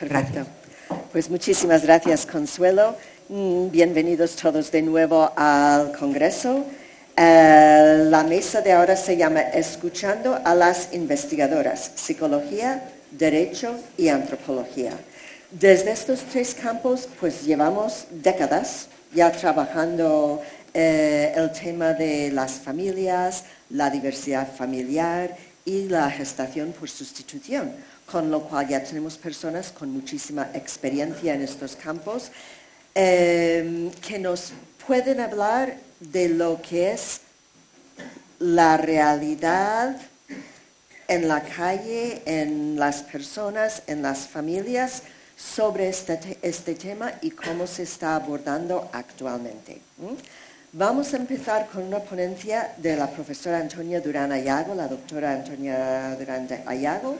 Perfecto. Pues muchísimas gracias, Consuelo. Bienvenidos todos de nuevo al Congreso. La mesa de ahora se llama Escuchando a las investigadoras, Psicología, Derecho y Antropología. Desde estos tres campos, pues llevamos décadas ya trabajando el tema de las familias, la diversidad familiar y la gestación por sustitución, con lo cual ya tenemos personas con muchísima experiencia en estos campos que nos pueden hablar de lo que es la realidad en la calle, en las personas, en las familias, sobre este tema y cómo se está abordando actualmente. Vamos a empezar con una ponencia de la profesora Antonia Durán Ayago, la doctora Antonia Durán Ayago,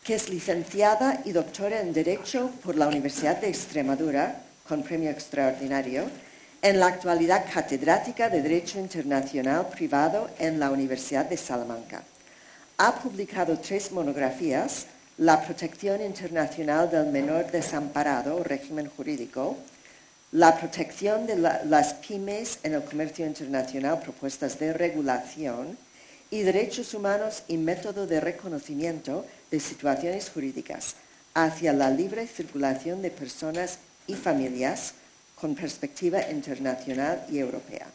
que es licenciada y doctora en Derecho por la Universidad de Extremadura, con premio extraordinario, en la actualidad catedrática de Derecho Internacional Privado en la Universidad de Salamanca. Ha publicado 3 monografías: La protección internacional del menor desamparado o régimen jurídico, la protección de las pymes en el comercio internacional, propuestas de regulación, y derechos humanos y método de reconocimiento de situaciones jurídicas hacia la libre circulación de personas y familias con perspectiva internacional y europea.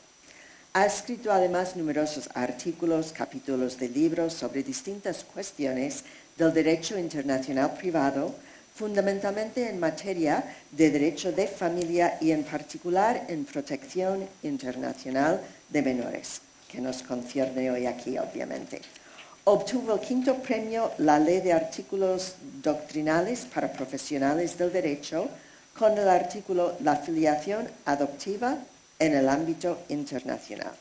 Ha escrito además numerosos artículos, capítulos de libros sobre distintas cuestiones del derecho internacional privado, fundamentalmente en materia de derecho de familia y en particular en protección internacional de menores, que nos concierne hoy aquí, obviamente. Obtuvo el 5º premio La Ley de Artículos Doctrinales para Profesionales del Derecho con el artículo La filiación adoptiva en el ámbito internacional.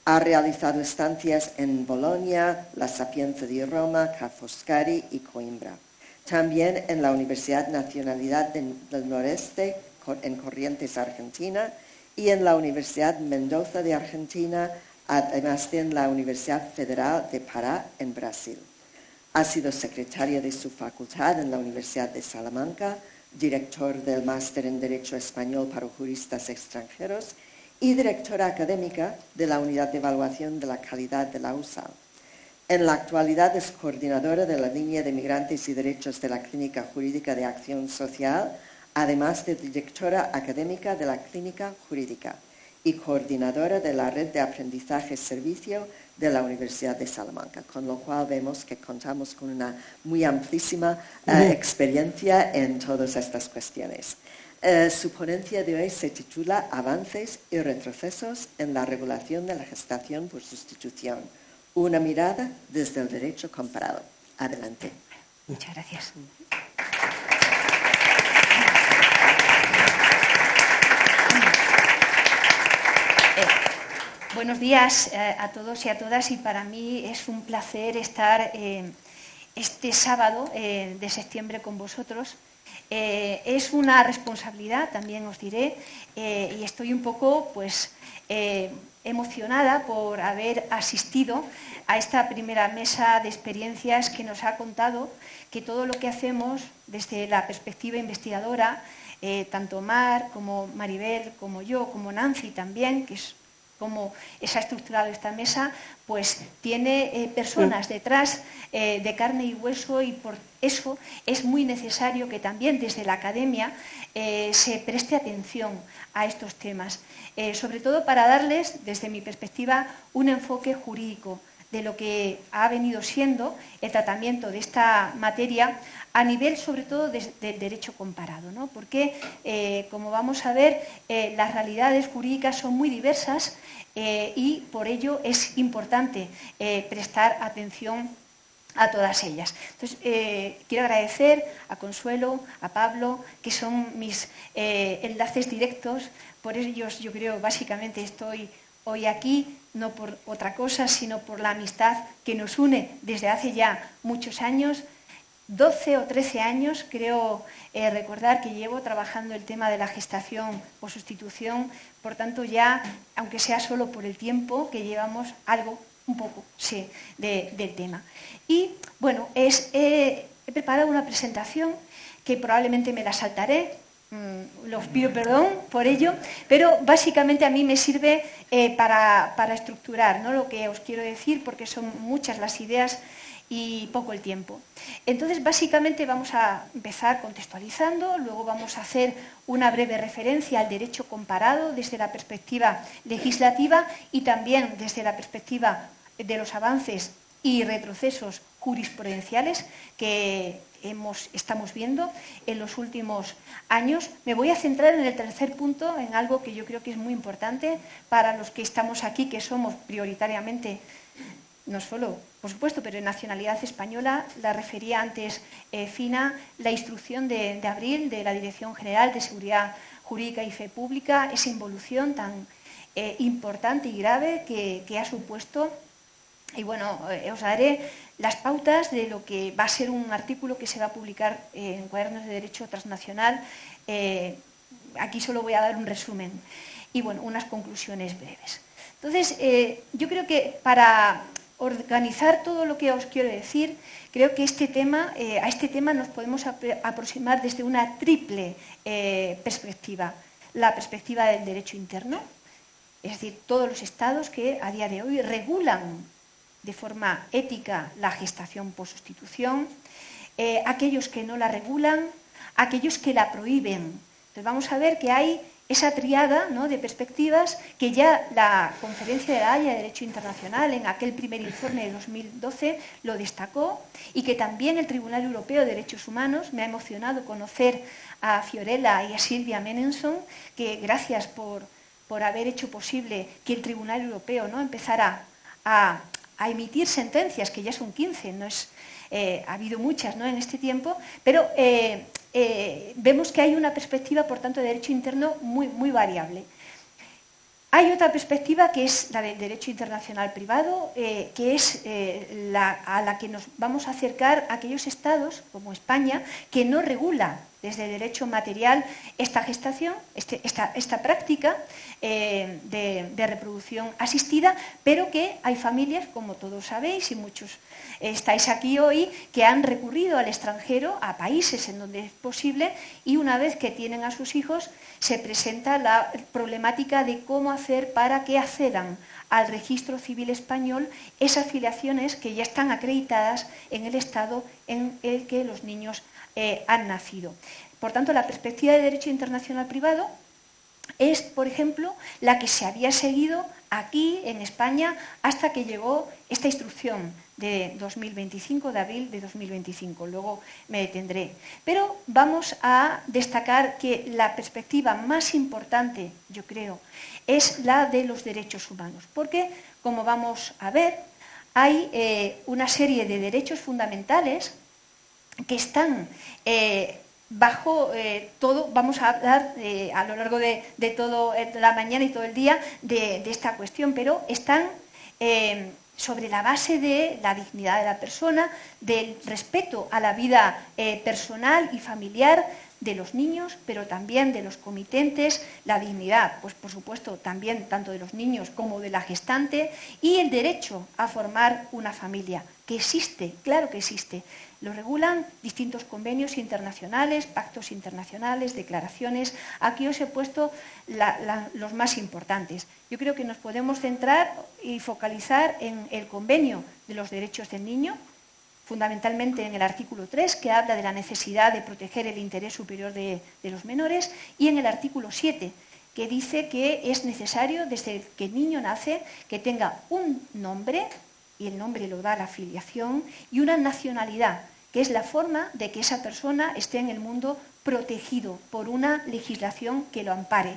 Ha realizado estancias en Bolonia, La Sapienza di Roma, Ca' Foscari y Coimbra. También en la Universidad Nacionalidad del Noreste, en Corrientes, Argentina, y en la Universidad Mendoza de Argentina, además de en la Universidad Federal de Pará, en Brasil. Ha sido secretario de su facultad en la Universidad de Salamanca, director del Máster en Derecho Español para Juristas Extranjeros y directora académica de la Unidad de Evaluación de la Calidad de la USAL. En la actualidad es coordinadora de la línea de Migrantes y Derechos de la Clínica Jurídica de Acción Social, además de directora académica de la Clínica Jurídica y coordinadora de la Red de Aprendizaje Servicio de la Universidad de Salamanca, con lo cual vemos que contamos con una muy amplísima experiencia en todas estas cuestiones. Su ponencia de hoy se titula Avances y retrocesos en la regulación de la gestación por sustitución. Una mirada desde el derecho comparado. Adelante. Muchas gracias. Buenos días a todos y a todas, y para mí es un placer estar este sábado de septiembre con vosotros. Es una responsabilidad, también os diré, y estoy un poco emocionada por haber asistido a esta primera mesa de experiencias que nos ha contado que todo lo que hacemos desde la perspectiva investigadora, tanto Mar como Maribel, como yo, como Nancy también, que es como se ha estructurado esta mesa, pues tiene personas detrás de carne y hueso, y por eso es muy necesario que también desde la academia se preste atención a estos temas, sobre todo para darles, desde mi perspectiva, un enfoque jurídico de lo que ha venido siendo el tratamiento de esta materia a nivel, sobre todo, del derecho comparado, ¿no? Porque, como vamos a ver, las realidades jurídicas son muy diversas y por ello es importante prestar atención a todas ellas. Entonces, quiero agradecer a Consuelo, a Pablo, que son mis enlaces directos. Por ellos, yo creo, básicamente estoy hoy aquí, no por otra cosa, sino por la amistad que nos une desde hace ya muchos años. 12 o 13 años, creo recordar que llevo trabajando el tema de la gestación o sustitución, por tanto ya, aunque sea solo por el tiempo que llevamos, algo, un poco, sé del tema. Y bueno, he preparado una presentación que probablemente me la saltaré, los pido perdón por ello, pero básicamente a mí me sirve para estructurar, ¿no?, lo que os quiero decir, porque son muchas las ideas y poco el tiempo. Entonces, básicamente vamos a empezar contextualizando, luego vamos a hacer una breve referencia al derecho comparado desde la perspectiva legislativa y también desde la perspectiva de los avances y retrocesos jurisprudenciales que estamos viendo en los últimos años. Me voy a centrar en el tercer punto, en algo que yo creo que es muy importante para los que estamos aquí, que somos prioritariamente, no solo, por supuesto, pero en nacionalidad española. La refería antes Fina, la instrucción de abril de la Dirección General de Seguridad Jurídica y Fe Pública, esa involución tan importante y grave que ha supuesto. Y bueno, os daré las pautas de lo que va a ser un artículo que se va a publicar en Cuadernos de Derecho Transnacional. Aquí solo voy a dar un resumen y bueno, unas conclusiones breves. Entonces, yo creo que para organizar todo lo que os quiero decir, creo que a este tema nos podemos aproximar desde una triple perspectiva. La perspectiva del derecho interno, es decir, todos los estados que a día de hoy regulan de forma ética la gestación por sustitución, aquellos que no la regulan, aquellos que la prohíben. Entonces vamos a ver que hay esa triada, ¿no?, de perspectivas que ya la Conferencia de La Haya de Derecho Internacional en aquel primer informe de 2012 lo destacó, y que también el Tribunal Europeo de Derechos Humanos. Me ha emocionado conocer a Fiorella y a Silvia Menenson, que gracias por haber hecho posible que el Tribunal Europeo, ¿no?, empezara a emitir sentencias, que ya son 15, no es, ha habido muchas, ¿no?, en este tiempo, pero vemos que hay una perspectiva, por tanto, de derecho interno muy variable. Hay otra perspectiva, que es la del derecho internacional privado, que es a la que nos vamos a acercar aquellos estados, como España, que no regula desde el derecho material esta gestación, esta práctica de reproducción asistida, pero que hay familias, como todos sabéis, y muchos estáis aquí hoy, que han recurrido al extranjero, a países en donde es posible, y una vez que tienen a sus hijos, se presenta la problemática de cómo hacer para que accedan al registro civil español esas filiaciones que ya están acreditadas en el estado en el que los niños han nacido. Por tanto, la perspectiva de derecho internacional privado es, por ejemplo, la que se había seguido aquí en España hasta que llegó esta instrucción de 2025, de abril de 2025. Luego me detendré. Pero vamos a destacar que la perspectiva más importante, yo creo, es la de los derechos humanos. Porque, como vamos a ver, hay una serie de derechos fundamentales que están bajo todo. Vamos a hablar a lo largo de toda la mañana y todo el día de esta cuestión, pero están sobre la base de la dignidad de la persona, del respeto a la vida personal y familiar de los niños, pero también de los comitentes, la dignidad, pues por supuesto, también tanto de los niños como de la gestante, y el derecho a formar una familia, que existe, claro que existe. Lo regulan distintos convenios internacionales, pactos internacionales, declaraciones. Aquí os he puesto los más importantes. Yo creo que nos podemos centrar y focalizar en el convenio de los derechos del niño, fundamentalmente en el artículo 3, que habla de la necesidad de proteger el interés superior de los menores, y en el artículo 7, que dice que es necesario, desde que el niño nace, que tenga un nombre, y el nombre lo da la filiación, y una nacionalidad, que es la forma de que esa persona esté en el mundo protegido por una legislación que lo ampare.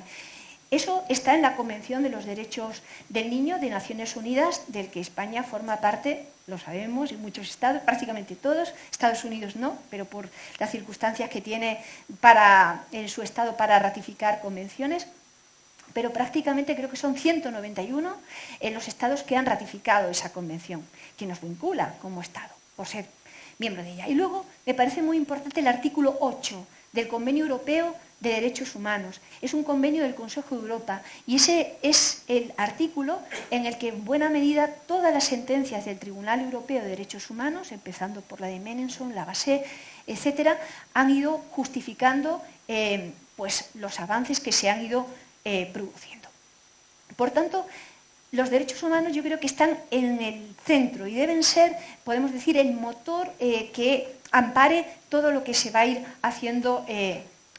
Eso está en la Convención de los Derechos del Niño de Naciones Unidas, del que España forma parte, lo sabemos, y muchos estados, prácticamente todos. Estados Unidos no, pero por las circunstancias que tiene en su estado para ratificar convenciones. Pero prácticamente creo que son 191 los estados que han ratificado esa convención, que nos vincula como estado, por ser miembro de ella. Y luego me parece muy importante el artículo 8 del Convenio Europeo de Derechos Humanos. Es un convenio del Consejo de Europa, y ese es el artículo en el que en buena medida todas las sentencias del Tribunal Europeo de Derechos Humanos, empezando por la de Menenson, la Basset, etcétera, han ido justificando pues, los avances que se han ido produciendo. Por tanto, los derechos humanos yo creo que están en el centro y deben ser, podemos decir, el motor que ampare todo lo que se va a ir haciendo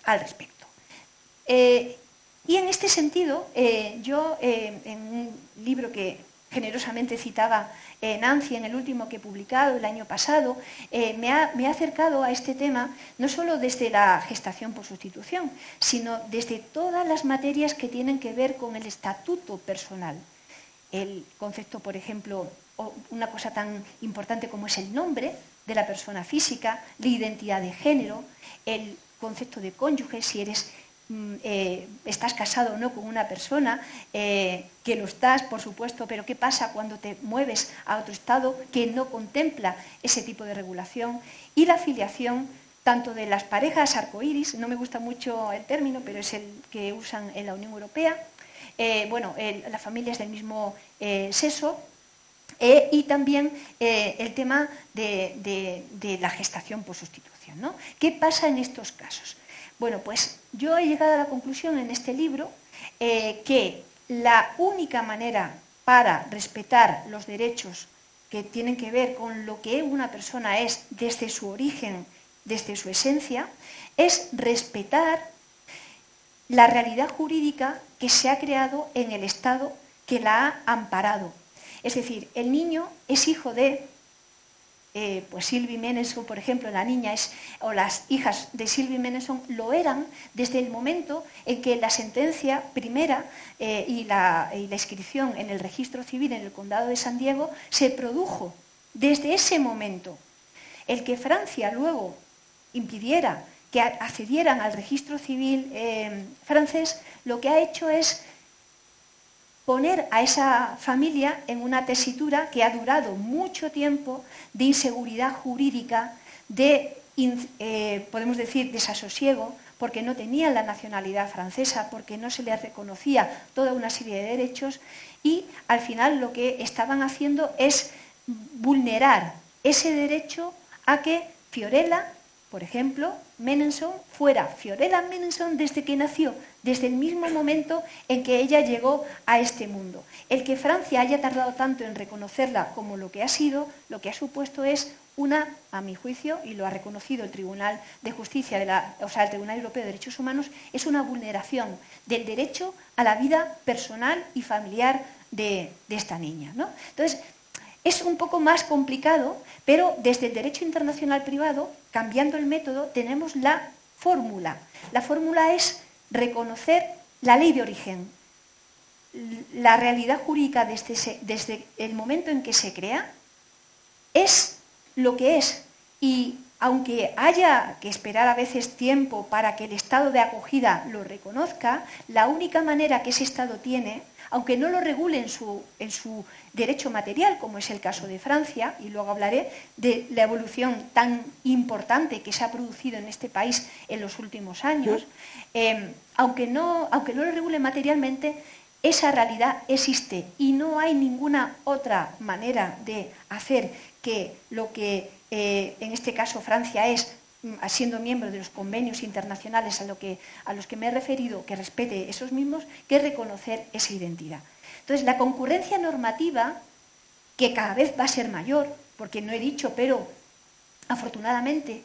al respecto. Y en este sentido, yo en un libro que generosamente citaba Nancy en el último que he publicado el año pasado, me he acercado a este tema no solo desde la gestación por sustitución, sino desde todas las materias que tienen que ver con el estatuto personal. El concepto, por ejemplo, una cosa tan importante como es el nombre de la persona física, la identidad de género, el concepto de cónyuge, si estás casado o no con una persona, que lo estás, por supuesto, pero ¿qué pasa cuando te mueves a otro estado que no contempla ese tipo de regulación? Y la filiación, tanto de las parejas arcoíris, no me gusta mucho el término, pero es el que usan en la Unión Europea, las familias del mismo sexo, y también el tema de la gestación por sustitución, ¿no? ¿Qué pasa en estos casos? Bueno, pues yo he llegado a la conclusión en este libro que la única manera para respetar los derechos que tienen que ver con lo que una persona es desde su origen, desde su esencia, es respetar la realidad jurídica que se ha creado en el Estado que la ha amparado. Es decir, el niño es hijo de pues Sylvie Menelsohn, por ejemplo, la niña o las hijas de Sylvie Menelsohn lo eran desde el momento en que la sentencia primera y la inscripción en el registro civil en el condado de San Diego se produjo. Desde ese momento, el que Francia luego impidiera que accedieran al registro civil francés, lo que ha hecho es poner a esa familia en una tesitura que ha durado mucho tiempo de inseguridad jurídica, de, podemos decir, desasosiego, porque no tenían la nacionalidad francesa, porque no se les reconocía toda una serie de derechos y al final lo que estaban haciendo es vulnerar ese derecho a que Fiorella, por ejemplo, Menelsohn fuera Fiorella Menelsohn desde que nació, desde el mismo momento en que ella llegó a este mundo. El que Francia haya tardado tanto en reconocerla como lo que ha sido, lo que ha supuesto es una, a mi juicio, y lo ha reconocido el Tribunal de Justicia, el Tribunal Europeo de Derechos Humanos, es una vulneración del derecho a la vida personal y familiar de esta niña, ¿no? Entonces, es un poco más complicado, pero desde el derecho internacional privado, cambiando el método, tenemos la fórmula. La fórmula es reconocer la ley de origen, la realidad jurídica desde el momento en que se crea, es lo que es. Y aunque haya que esperar a veces tiempo para que el estado de acogida lo reconozca, la única manera que ese estado tiene, aunque no lo regule en su derecho material, como es el caso de Francia, y luego hablaré de la evolución tan importante que se ha producido en este país en los últimos años, aunque no lo regule materialmente, esa realidad existe y no hay ninguna otra manera de hacer que lo que en este caso Francia es, siendo miembro de los convenios internacionales a los que me he referido, que respete esos mismos, que reconocer esa identidad. Entonces, la concurrencia normativa, que cada vez va a ser mayor, porque no he dicho, pero afortunadamente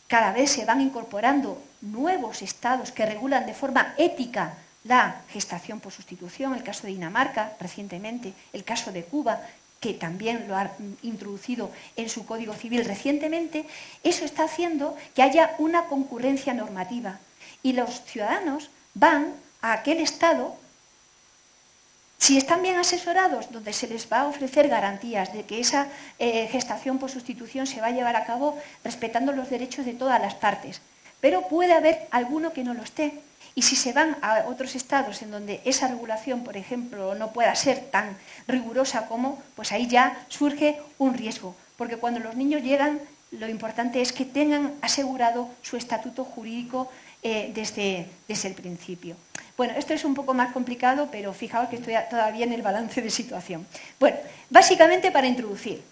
cada vez se van incorporando nuevos estados que regulan de forma ética la gestación por sustitución, el caso de Dinamarca recientemente, el caso de Cuba, que también lo ha introducido en su Código Civil recientemente, eso está haciendo que haya una concurrencia normativa. Y los ciudadanos van a aquel Estado, si están bien asesorados, donde se les va a ofrecer garantías de que esa gestación por sustitución se va a llevar a cabo respetando los derechos de todas las partes. Pero puede haber alguno que no lo esté. Y si se van a otros estados en donde esa regulación, por ejemplo, no pueda ser tan rigurosa como, pues ahí ya surge un riesgo. Porque cuando los niños llegan, lo importante es que tengan asegurado su estatuto jurídico desde el principio. Bueno, esto es un poco más complicado, pero fijaos que estoy todavía en el balance de situación. Bueno, básicamente para introducir,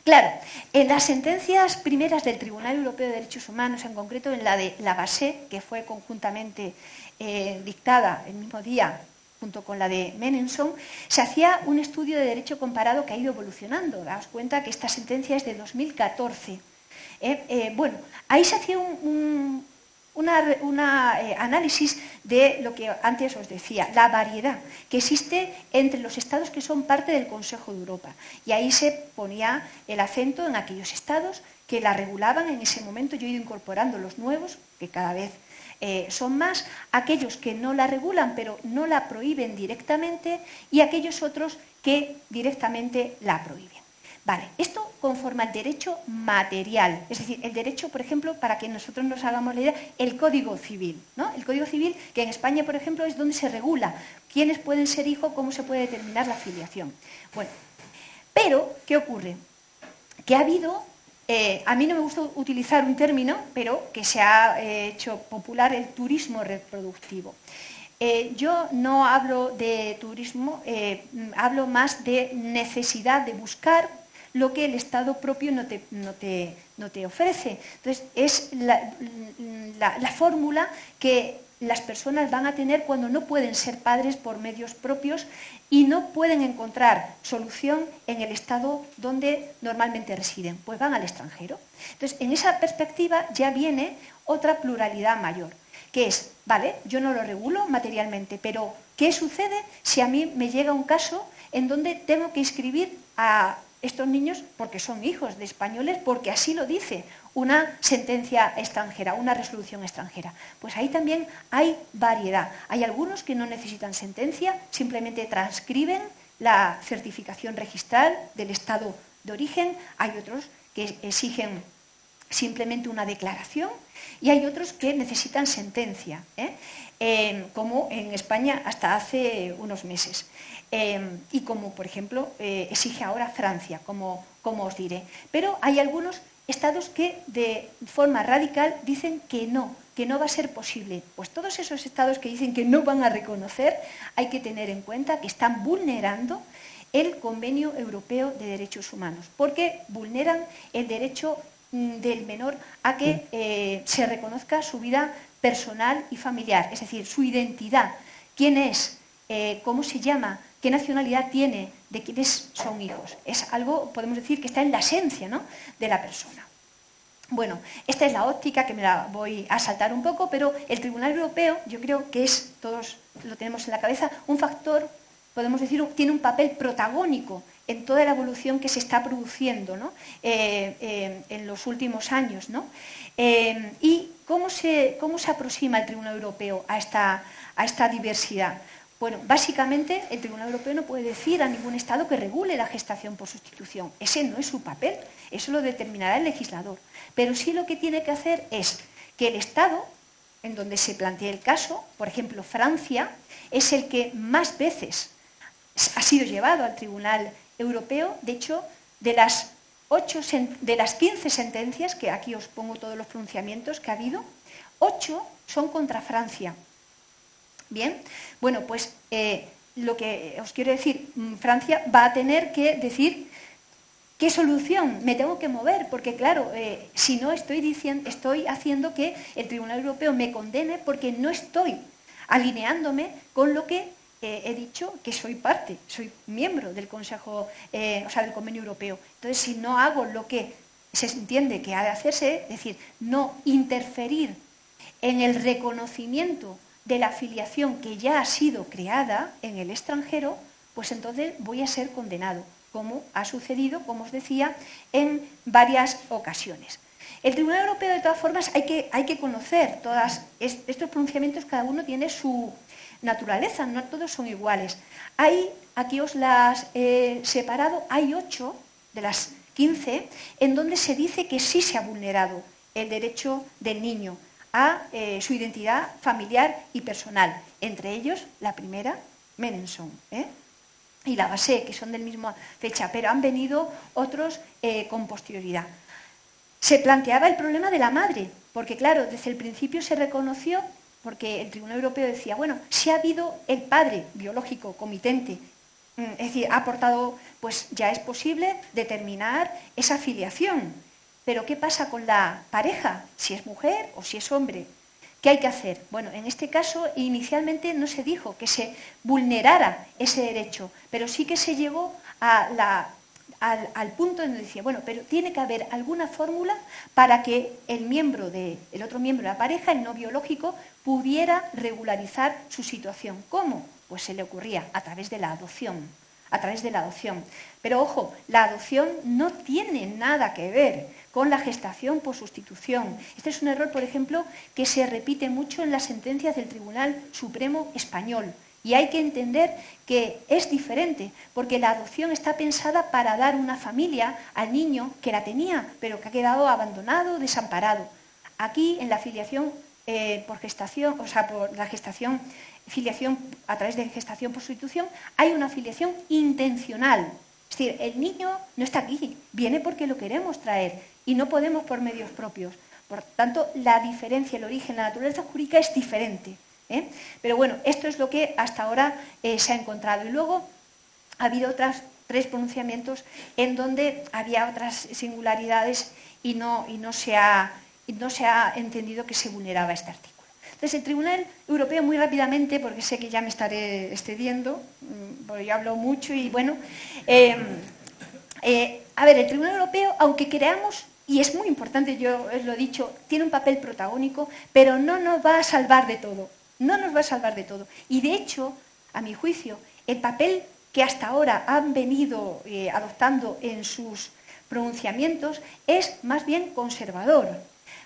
Claro, en las sentencias primeras del Tribunal Europeo de Derechos Humanos, en concreto en la de Lavasset, que fue conjuntamente dictada el mismo día junto con la de Menenson, se hacía un estudio de derecho comparado que ha ido evolucionando. Daos cuenta que esta sentencia es de 2014. Bueno, ahí se hacía un análisis de lo que antes os decía, la variedad que existe entre los estados que son parte del Consejo de Europa. Y ahí se ponía el acento en aquellos estados que la regulaban en ese momento. Yo he ido incorporando los nuevos, que cada vez son más, aquellos que no la regulan pero no la prohíben directamente, y aquellos otros que directamente la prohíben. Vale, esto conforme al derecho material, es decir, el derecho, por ejemplo, para que nosotros nos hagamos la idea, el Código Civil, ¿no? El Código Civil, que en España, por ejemplo, es donde se regula quiénes pueden ser hijos, cómo se puede determinar la filiación. Bueno, pero, ¿qué ocurre? Que ha habido, a mí no me gusta utilizar un término, pero que se ha hecho popular, el turismo reproductivo. Yo no hablo de turismo, hablo más de necesidad de buscar lo que el Estado propio no te ofrece. Entonces, es la fórmula que las personas van a tener cuando no pueden ser padres por medios propios y no pueden encontrar solución en el Estado donde normalmente residen, pues van al extranjero. Entonces, en esa perspectiva ya viene otra pluralidad mayor, que es, vale, yo no lo regulo materialmente, pero ¿qué sucede si a mí me llega un caso en donde tengo que inscribir a estos niños porque son hijos de españoles, porque así lo dice una sentencia extranjera, una resolución extranjera? Pues ahí también hay variedad. Hay algunos que no necesitan sentencia, simplemente transcriben la certificación registral del estado de origen. Hay otros que exigen simplemente una declaración y hay otros que necesitan sentencia, como en España hasta hace unos meses. Y como, por ejemplo, exige ahora Francia, como os diré. Pero hay algunos estados que de forma radical dicen que no va a ser posible. Pues todos esos estados que dicen que no van a reconocer, hay que tener en cuenta que están vulnerando el Convenio Europeo de Derechos Humanos, porque vulneran el derecho del menor a que se reconozca su vida personal y familiar, es decir, su identidad, quién es, cómo se llama, qué nacionalidad tiene, de quiénes son hijos. Es algo, podemos decir, que está en la esencia, ¿no?, de la persona. Bueno, esta es la óptica que me la voy a saltar un poco, pero el Tribunal Europeo, yo creo que es, todos lo tenemos en la cabeza, un factor, podemos decir, tiene un papel protagónico en toda la evolución que se está produciendo, ¿no?, en los últimos años, ¿no? ¿Y cómo se aproxima el Tribunal Europeo a esta diversidad? Bueno, básicamente el Tribunal Europeo no puede decir a ningún Estado que regule la gestación por sustitución. Ese no es su papel, eso lo determinará el legislador. Pero sí lo que tiene que hacer es que el Estado, en donde se plantee el caso, por ejemplo Francia, es el que más veces ha sido llevado al Tribunal Europeo. De hecho, de las 15 sentencias, que aquí os pongo todos los pronunciamientos que ha habido, 8 son contra Francia. Bien, bueno, pues lo que os quiero decir, Francia va a tener que decir qué solución me tengo que mover, porque claro, si no estoy haciendo que el Tribunal Europeo me condene porque no estoy alineándome con lo que he dicho que soy parte, soy miembro del Consejo, del Convenio Europeo. Entonces, si no hago lo que se entiende que ha de hacerse, es decir, no interferir en el reconocimiento de la filiación que ya ha sido creada en el extranjero, pues entonces voy a ser condenado, como ha sucedido, como os decía, en varias ocasiones. El Tribunal Europeo, de todas formas, hay que conocer todos estos pronunciamientos, cada uno tiene su naturaleza, no todos son iguales. Aquí os las he separado, hay 8 de las 15 en donde se dice que sí se ha vulnerado el derecho del niño a su identidad familiar y personal. Entre ellos, la primera, Menenson, y Lavasset, que son de la misma fecha, pero han venido otros con posterioridad. Se planteaba el problema de la madre, porque claro, desde el principio se reconoció, porque el Tribunal Europeo decía, bueno, si ha habido el padre biológico comitente es decir, ha aportado, pues ya es posible determinar esa filiación. Pero ¿qué pasa con la pareja? Si es mujer o si es hombre. ¿Qué hay que hacer? Bueno, en este caso inicialmente no se dijo que se vulnerara ese derecho, pero sí que se llegó al punto en donde decía, bueno, pero tiene que haber alguna fórmula para que el otro miembro de la pareja, el no biológico, pudiera regularizar su situación. ¿Cómo? Pues se le ocurría a través de la adopción. A través de la adopción. Pero ojo, la adopción no tiene nada que ver con la gestación por sustitución. Este es un error, por ejemplo, que se repite mucho en las sentencias del Tribunal Supremo Español. Y hay que entender que es diferente, porque la adopción está pensada para dar una familia al niño que la tenía, pero que ha quedado abandonado, desamparado. Aquí, en la filiación por gestación, o sea, por la gestación, filiación a través de gestación por sustitución, hay una filiación intencional. Es decir, el niño no está aquí, viene porque lo queremos traer y no podemos por medios propios. Por tanto, la diferencia, el origen, la naturaleza jurídica es diferente. Pero bueno, esto es lo que hasta ahora se ha encontrado. Y luego ha habido otros 3 pronunciamientos en donde había otras singularidades y no se ha entendido que se vulneraba este artículo. Entonces, el Tribunal Europeo, muy rápidamente, porque sé que ya me estaré excediendo, porque yo hablo mucho y bueno, a ver, el Tribunal Europeo, aunque creamos, y es muy importante, yo os lo he dicho, tiene un papel protagónico, pero no nos va a salvar de todo, no nos va a salvar de todo. Y de hecho, a mi juicio, el papel que hasta ahora han venido adoptando en sus pronunciamientos es más bien conservador,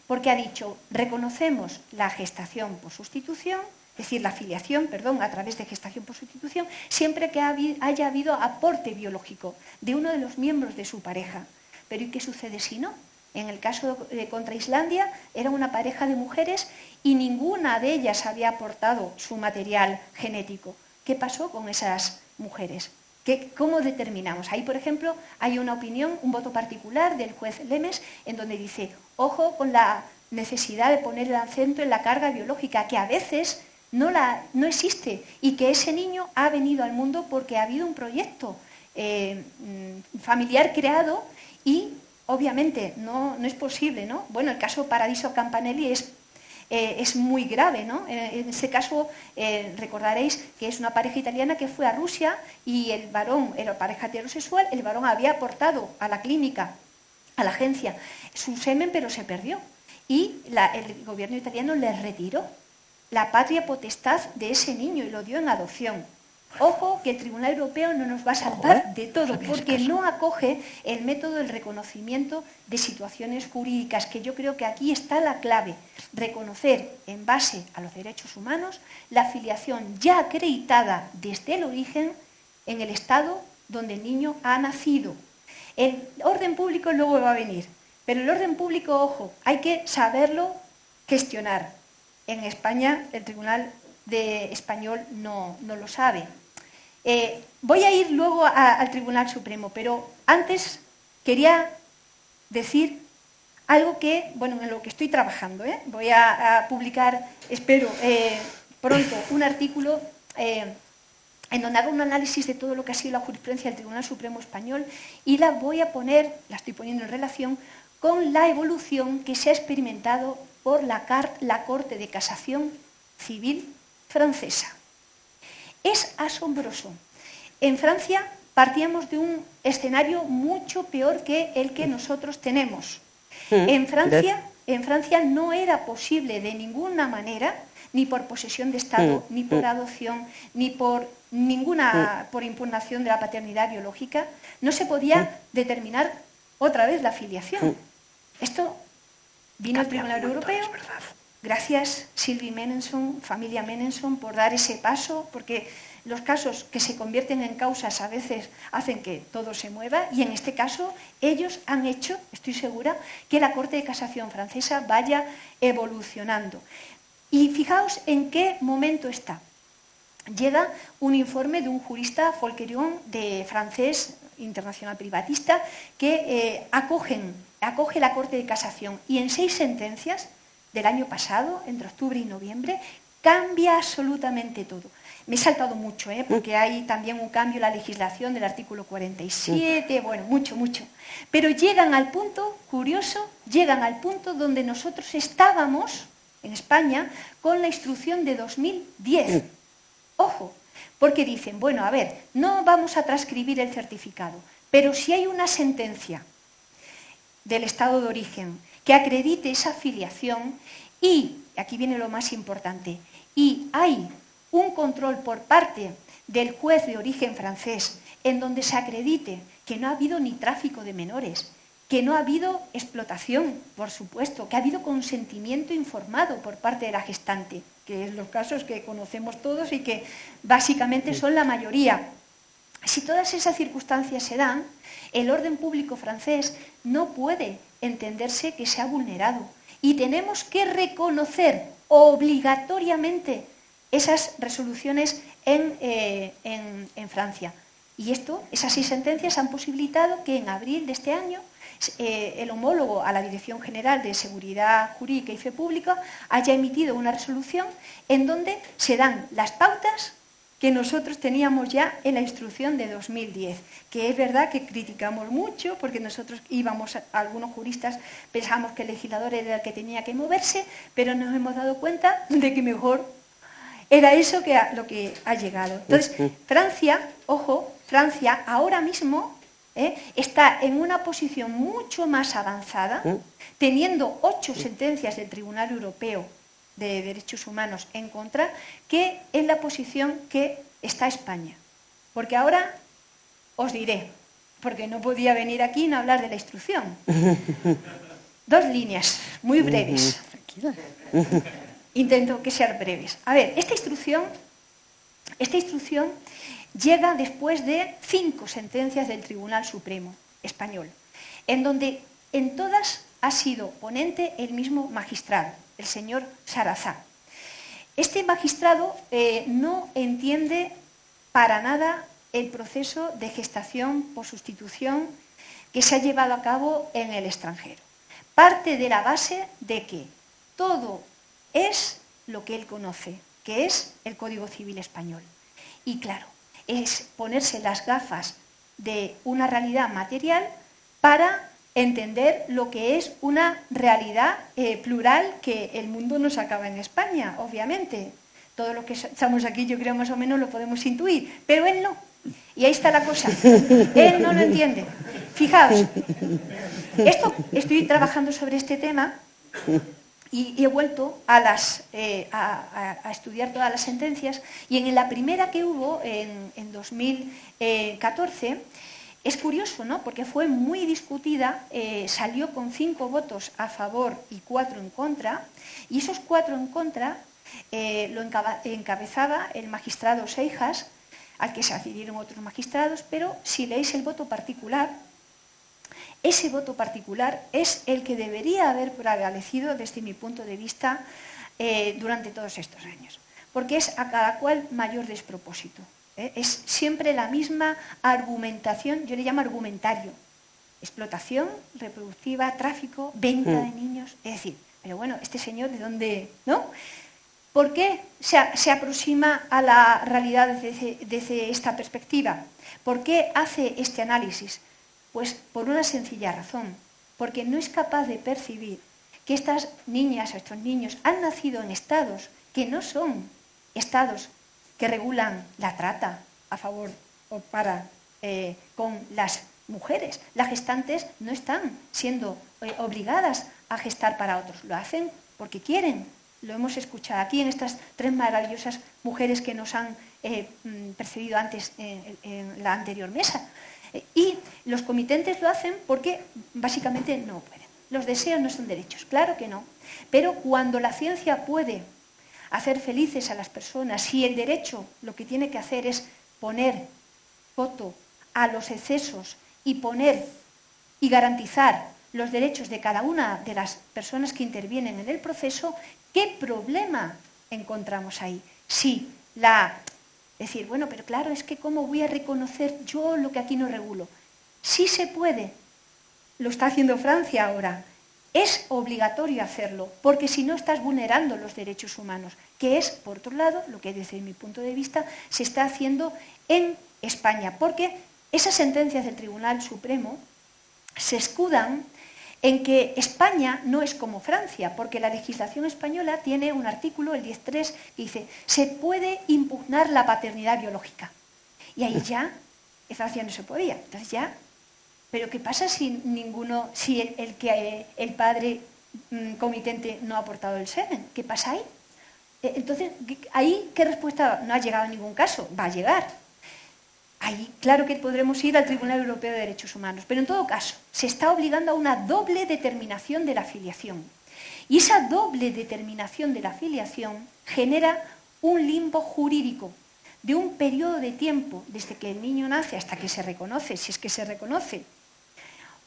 porque ha dicho, reconocemos la gestación por sustitución, es decir, la filiación, perdón, a través de gestación por sustitución, siempre que haya habido aporte biológico de uno de los miembros de su pareja. Pero ¿y qué sucede si no? En el caso contra Islandia, era una pareja de mujeres y ninguna de ellas había aportado su material genético. ¿Qué pasó con esas mujeres? ¿Cómo determinamos? Ahí, por ejemplo, hay una opinión, un voto particular del juez Lemes, en donde dice, ojo con la necesidad de poner el acento en la carga biológica, que a veces no existe, y que ese niño ha venido al mundo porque ha habido un proyecto familiar creado y, obviamente, no es posible, ¿no? Bueno, el caso Paradiso Campanelli es muy grave, ¿no? En ese caso, recordaréis que es una pareja italiana que fue a Rusia y el varón era pareja heterosexual, el varón había aportado a la clínica, a la agencia, su semen, pero se perdió. Y el gobierno italiano le retiró la patria potestad de ese niño y lo dio en adopción. Ojo que el Tribunal Europeo no nos va a salvar de todo, porque no acoge el método del reconocimiento de situaciones jurídicas, que yo creo que aquí está la clave. Reconocer, en base a los derechos humanos, la filiación ya acreditada desde el origen en el estado donde el niño ha nacido. El orden público luego va a venir, pero el orden público, ojo, hay que saberlo gestionar. En España, el Tribunal Español no lo sabe. Voy a ir luego al Tribunal Supremo, pero antes quería decir algo que, bueno, en lo que estoy trabajando. Voy a publicar, espero, pronto, un artículo en donde hago un análisis de todo lo que ha sido la jurisprudencia del Tribunal Supremo Español y la estoy poniendo en relación con la evolución que se ha experimentado por la Corte de Casación Civil francesa. Es asombroso. En Francia partíamos de un escenario mucho peor que el que nosotros tenemos. En Francia no era posible de ninguna manera, ni por posesión de Estado, ni por adopción, ni por por impugnación de la paternidad biológica, no se podía determinar otra vez la filiación. Esto vino al Tribunal Europeo. Gracias, Sylvie Menenson, familia Menenson, por dar ese paso, porque los casos que se convierten en causas a veces hacen que todo se mueva, y en este caso ellos han hecho, estoy segura, que la Corte de Casación francesa vaya evolucionando. Y fijaos en qué momento está. Llega un informe de un jurista Folquerion, de francés, internacional privatista, que acoge la Corte de Casación, y en 6 sentencias del año pasado, entre octubre y noviembre, cambia absolutamente todo. Me he saltado mucho, porque hay también un cambio en la legislación del artículo 47, bueno, mucho. Pero llegan al punto, curioso, llegan al punto donde nosotros estábamos en España con la instrucción de 2010. Ojo, porque dicen, bueno, a ver, no vamos a transcribir el certificado, pero si hay una sentencia del Estado de origen que acredite esa filiación y, aquí viene lo más importante, y hay un control por parte del juez de origen francés en donde se acredite que no ha habido ni tráfico de menores, que no ha habido explotación, por supuesto, que ha habido consentimiento informado por parte de la gestante, que es los casos que conocemos todos y que básicamente son la mayoría. Si todas esas circunstancias se dan, el orden público francés no puede entenderse que se ha vulnerado y tenemos que reconocer obligatoriamente esas resoluciones en Francia. Y esas 6 sentencias han posibilitado que en abril de este año el homólogo a la Dirección General de Seguridad Jurídica y Fe Pública haya emitido una resolución en donde se dan las pautas que nosotros teníamos ya en la instrucción de 2010, que es verdad que criticamos mucho, porque nosotros algunos juristas pensábamos que el legislador era el que tenía que moverse, pero nos hemos dado cuenta de que mejor era eso lo que ha llegado. Entonces, Francia, ojo, Francia ahora mismo está en una posición mucho más avanzada, teniendo 8 sentencias del Tribunal Europeo de Derechos Humanos en contra, que en la posición que está España. Porque ahora os diré, porque no podía venir aquí y no hablar de la instrucción. 2 líneas, muy breves. Intento que sean breves. A ver, esta instrucción llega después de 5 sentencias del Tribunal Supremo Español, en donde en todas ha sido ponente el mismo magistrado, el señor Sarazá. Este magistrado no entiende para nada el proceso de gestación por sustitución que se ha llevado a cabo en el extranjero. Parte de la base de que todo es lo que él conoce, que es el Código Civil Español. Y claro, es ponerse las gafas de una realidad material para entender lo que es una realidad plural que el mundo nos acaba en España, obviamente. Todo lo que estamos aquí yo creo más o menos lo podemos intuir, pero él no. Y ahí está la cosa. Él no lo entiende. Fijaos, estoy trabajando sobre este tema y he vuelto a estudiar todas las sentencias, y en la primera que hubo, en 2014, es curioso, ¿no? Porque fue muy discutida, salió con 5 votos a favor y 4 en contra, y esos 4 en contra lo encabezaba el magistrado Seijas, al que se adhirieron otros magistrados, pero si leéis el voto particular, ese voto particular es el que debería haber prevalecido desde mi punto de vista durante todos estos años, porque es a cada cual mayor despropósito. Es siempre la misma argumentación, yo le llamo argumentario: explotación reproductiva, tráfico, venta de niños. Es decir, pero bueno, este señor, ¿de dónde? ¿No? ¿Por qué se aproxima a la realidad desde esta perspectiva? ¿Por qué hace este análisis? Pues por una sencilla razón, porque no es capaz de percibir que estas niñas o estos niños han nacido en estados que no son estados que regulan la trata a favor o con las mujeres. Las gestantes no están siendo obligadas a gestar para otros, lo hacen porque quieren. Lo hemos escuchado aquí en estas 3 maravillosas mujeres que nos han precedido antes en la anterior mesa. Y los comitentes lo hacen porque básicamente no pueden. Los deseos no son derechos, claro que no. Pero cuando la ciencia puede hacer felices a las personas, si el derecho lo que tiene que hacer es poner coto a los excesos y poner y garantizar los derechos de cada una de las personas que intervienen en el proceso, ¿qué problema encontramos ahí? Sí, decir, bueno, pero claro, es que ¿cómo voy a reconocer yo lo que aquí no regulo? Sí se puede, lo está haciendo Francia ahora, es obligatorio hacerlo, porque si no estás vulnerando los derechos humanos, que es, por otro lado, lo que desde mi punto de vista se está haciendo en España, porque esas sentencias del Tribunal Supremo se escudan en que España no es como Francia, porque la legislación española tiene un artículo, el 10.3, que dice se puede impugnar la paternidad biológica. Y ahí ya, en Francia no se podía. Entonces ya, pero ¿qué pasa si el padre comitente no ha aportado el semen? ¿Qué pasa ahí? Entonces, ahí, ¿qué respuesta? No ha llegado a ningún caso, va a llegar. Ahí, claro que podremos ir al Tribunal Europeo de Derechos Humanos, pero en todo caso, se está obligando a una doble determinación de la filiación. Y esa doble determinación de la filiación genera un limbo jurídico de un periodo de tiempo desde que el niño nace hasta que se reconoce, si es que se reconoce,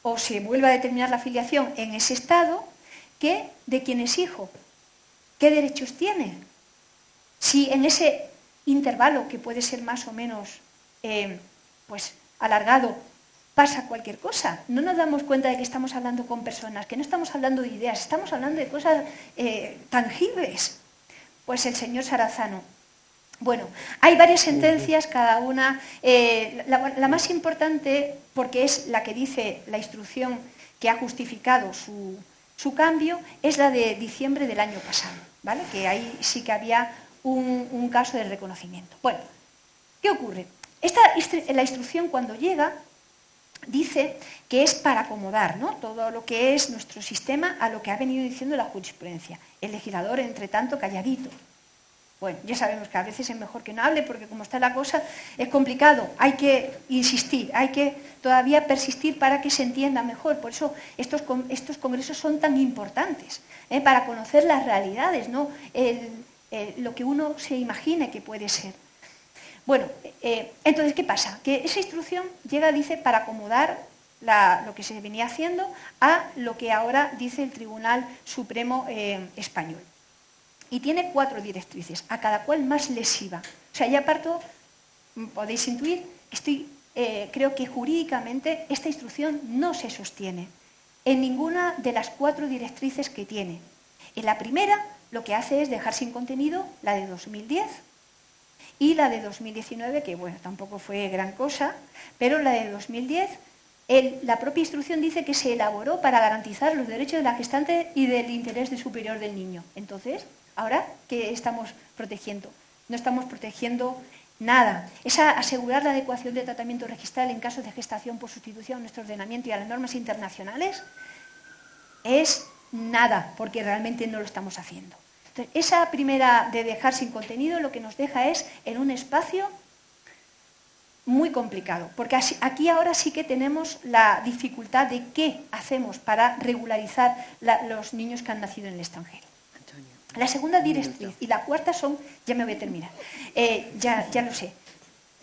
o se vuelve a determinar la filiación en ese estado, que de quién es hijo, qué derechos tiene. Si en ese intervalo, que puede ser más o menos pues alargado, pasa cualquier cosa. No nos damos cuenta de que estamos hablando con personas, que no estamos hablando de ideas, estamos hablando de cosas tangibles. Pues el señor Sarazano. Bueno, hay varias sentencias, cada una, la más importante, porque es la que dice la instrucción que ha justificado su cambio, es la de diciembre del año pasado, ¿vale? Que ahí sí que había un caso de reconocimiento. Bueno, ¿qué ocurre? La instrucción, cuando llega, dice que es para acomodar, ¿no?, todo lo que es nuestro sistema a lo que ha venido diciendo la jurisprudencia. El legislador, entre tanto, calladito. Bueno, ya sabemos que a veces es mejor que no hable, porque como está la cosa es complicado. Hay que insistir, hay que todavía persistir para que se entienda mejor. Por eso estos congresos son tan importantes, para conocer las realidades, no lo que uno se imagine que puede ser. Bueno, entonces, ¿qué pasa? Que esa instrucción llega, dice, para acomodar lo que se venía haciendo a lo que ahora dice el Tribunal Supremo español. Y tiene 4 directrices, a cada cual más lesiva. O sea, ya parto, podéis intuir, creo que jurídicamente esta instrucción no se sostiene en ninguna de las 4 directrices que tiene. En la primera, lo que hace es dejar sin contenido la de 2010, y la de 2019, que bueno, tampoco fue gran cosa, pero la de 2010, la propia instrucción dice que se elaboró para garantizar los derechos de la gestante y del interés superior del niño. Entonces, ¿ahora qué estamos protegiendo? No estamos protegiendo nada. Es asegurar la adecuación de tratamiento registral en casos de gestación por sustitución a nuestro ordenamiento y a las normas internacionales. Es nada, porque realmente no lo estamos haciendo. Entonces, esa primera de dejar sin contenido lo que nos deja es en un espacio muy complicado, porque aquí ahora sí que tenemos la dificultad de qué hacemos para regularizar los niños que han nacido en el extranjero. La segunda directriz y la cuarta son, ya me voy a terminar, ya lo sé,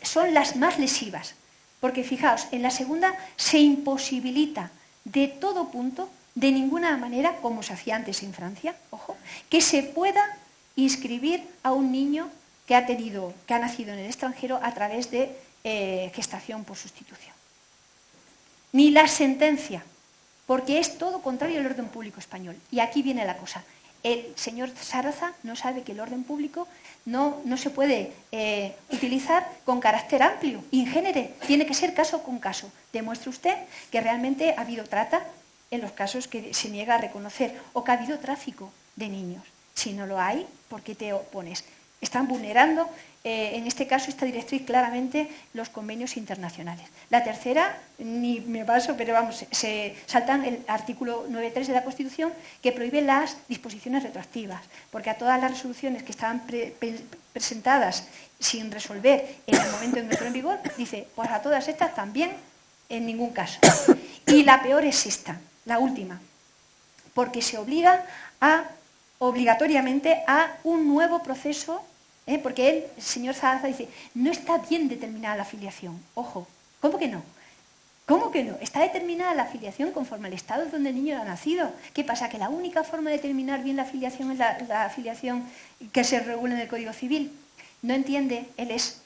son las más lesivas, porque fijaos, en la segunda se imposibilita de todo punto, de ninguna manera, como se hacía antes en Francia, ojo, que se pueda inscribir a un niño que ha nacido en el extranjero a través de gestación por sustitución. Ni la sentencia, porque es todo contrario al orden público español. Y aquí viene la cosa. El señor Saraza no sabe que el orden público no se puede utilizar con carácter amplio, ingénere, tiene que ser caso con caso. Demuestre usted que realmente ha habido trata en los casos que se niega a reconocer, o que ha habido tráfico de niños. Si no lo hay, ¿por qué te opones? Están vulnerando, en este caso, esta directriz claramente, los convenios internacionales. La tercera, ni me paso, pero vamos, se saltan el artículo 9.3 de la Constitución, que prohíbe las disposiciones retroactivas, porque a todas las resoluciones que estaban presentadas sin resolver en el momento en que entró en vigor, dice, pues a todas estas también, en ningún caso. Y la peor es esta, la última, porque se obliga obligatoriamente a un nuevo proceso, porque el señor Zaraza dice, no está bien determinada la filiación. Ojo, ¿cómo que no? ¿Cómo que no? Está determinada la filiación conforme al estado donde el niño ha nacido. ¿Qué pasa? ¿Que la única forma de determinar bien la filiación es la filiación que se regula en el Código Civil? No entiende, él es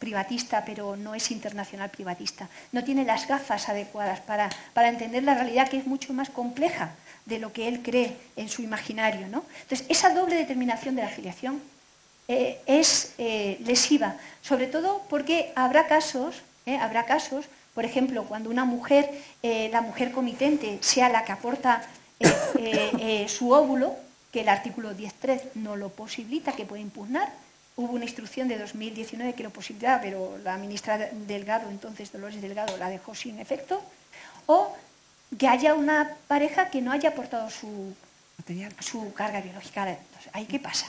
privatista, pero no es internacional privatista. No tiene las gafas adecuadas para entender la realidad, que es mucho más compleja de lo que él cree en su imaginario, ¿no? Entonces, esa doble determinación de la filiación es lesiva, sobre todo porque habrá casos, por ejemplo, cuando una mujer, la mujer comitente, sea la que aporta su óvulo, que el artículo 10.3 no lo posibilita, que puede impugnar. Hubo una instrucción de 2019 que lo posibilitaba, pero la ministra Delgado, entonces Dolores Delgado, la dejó sin efecto. O que haya una pareja que no haya aportado su carga biológica. Entonces, ¿ahí qué pasa?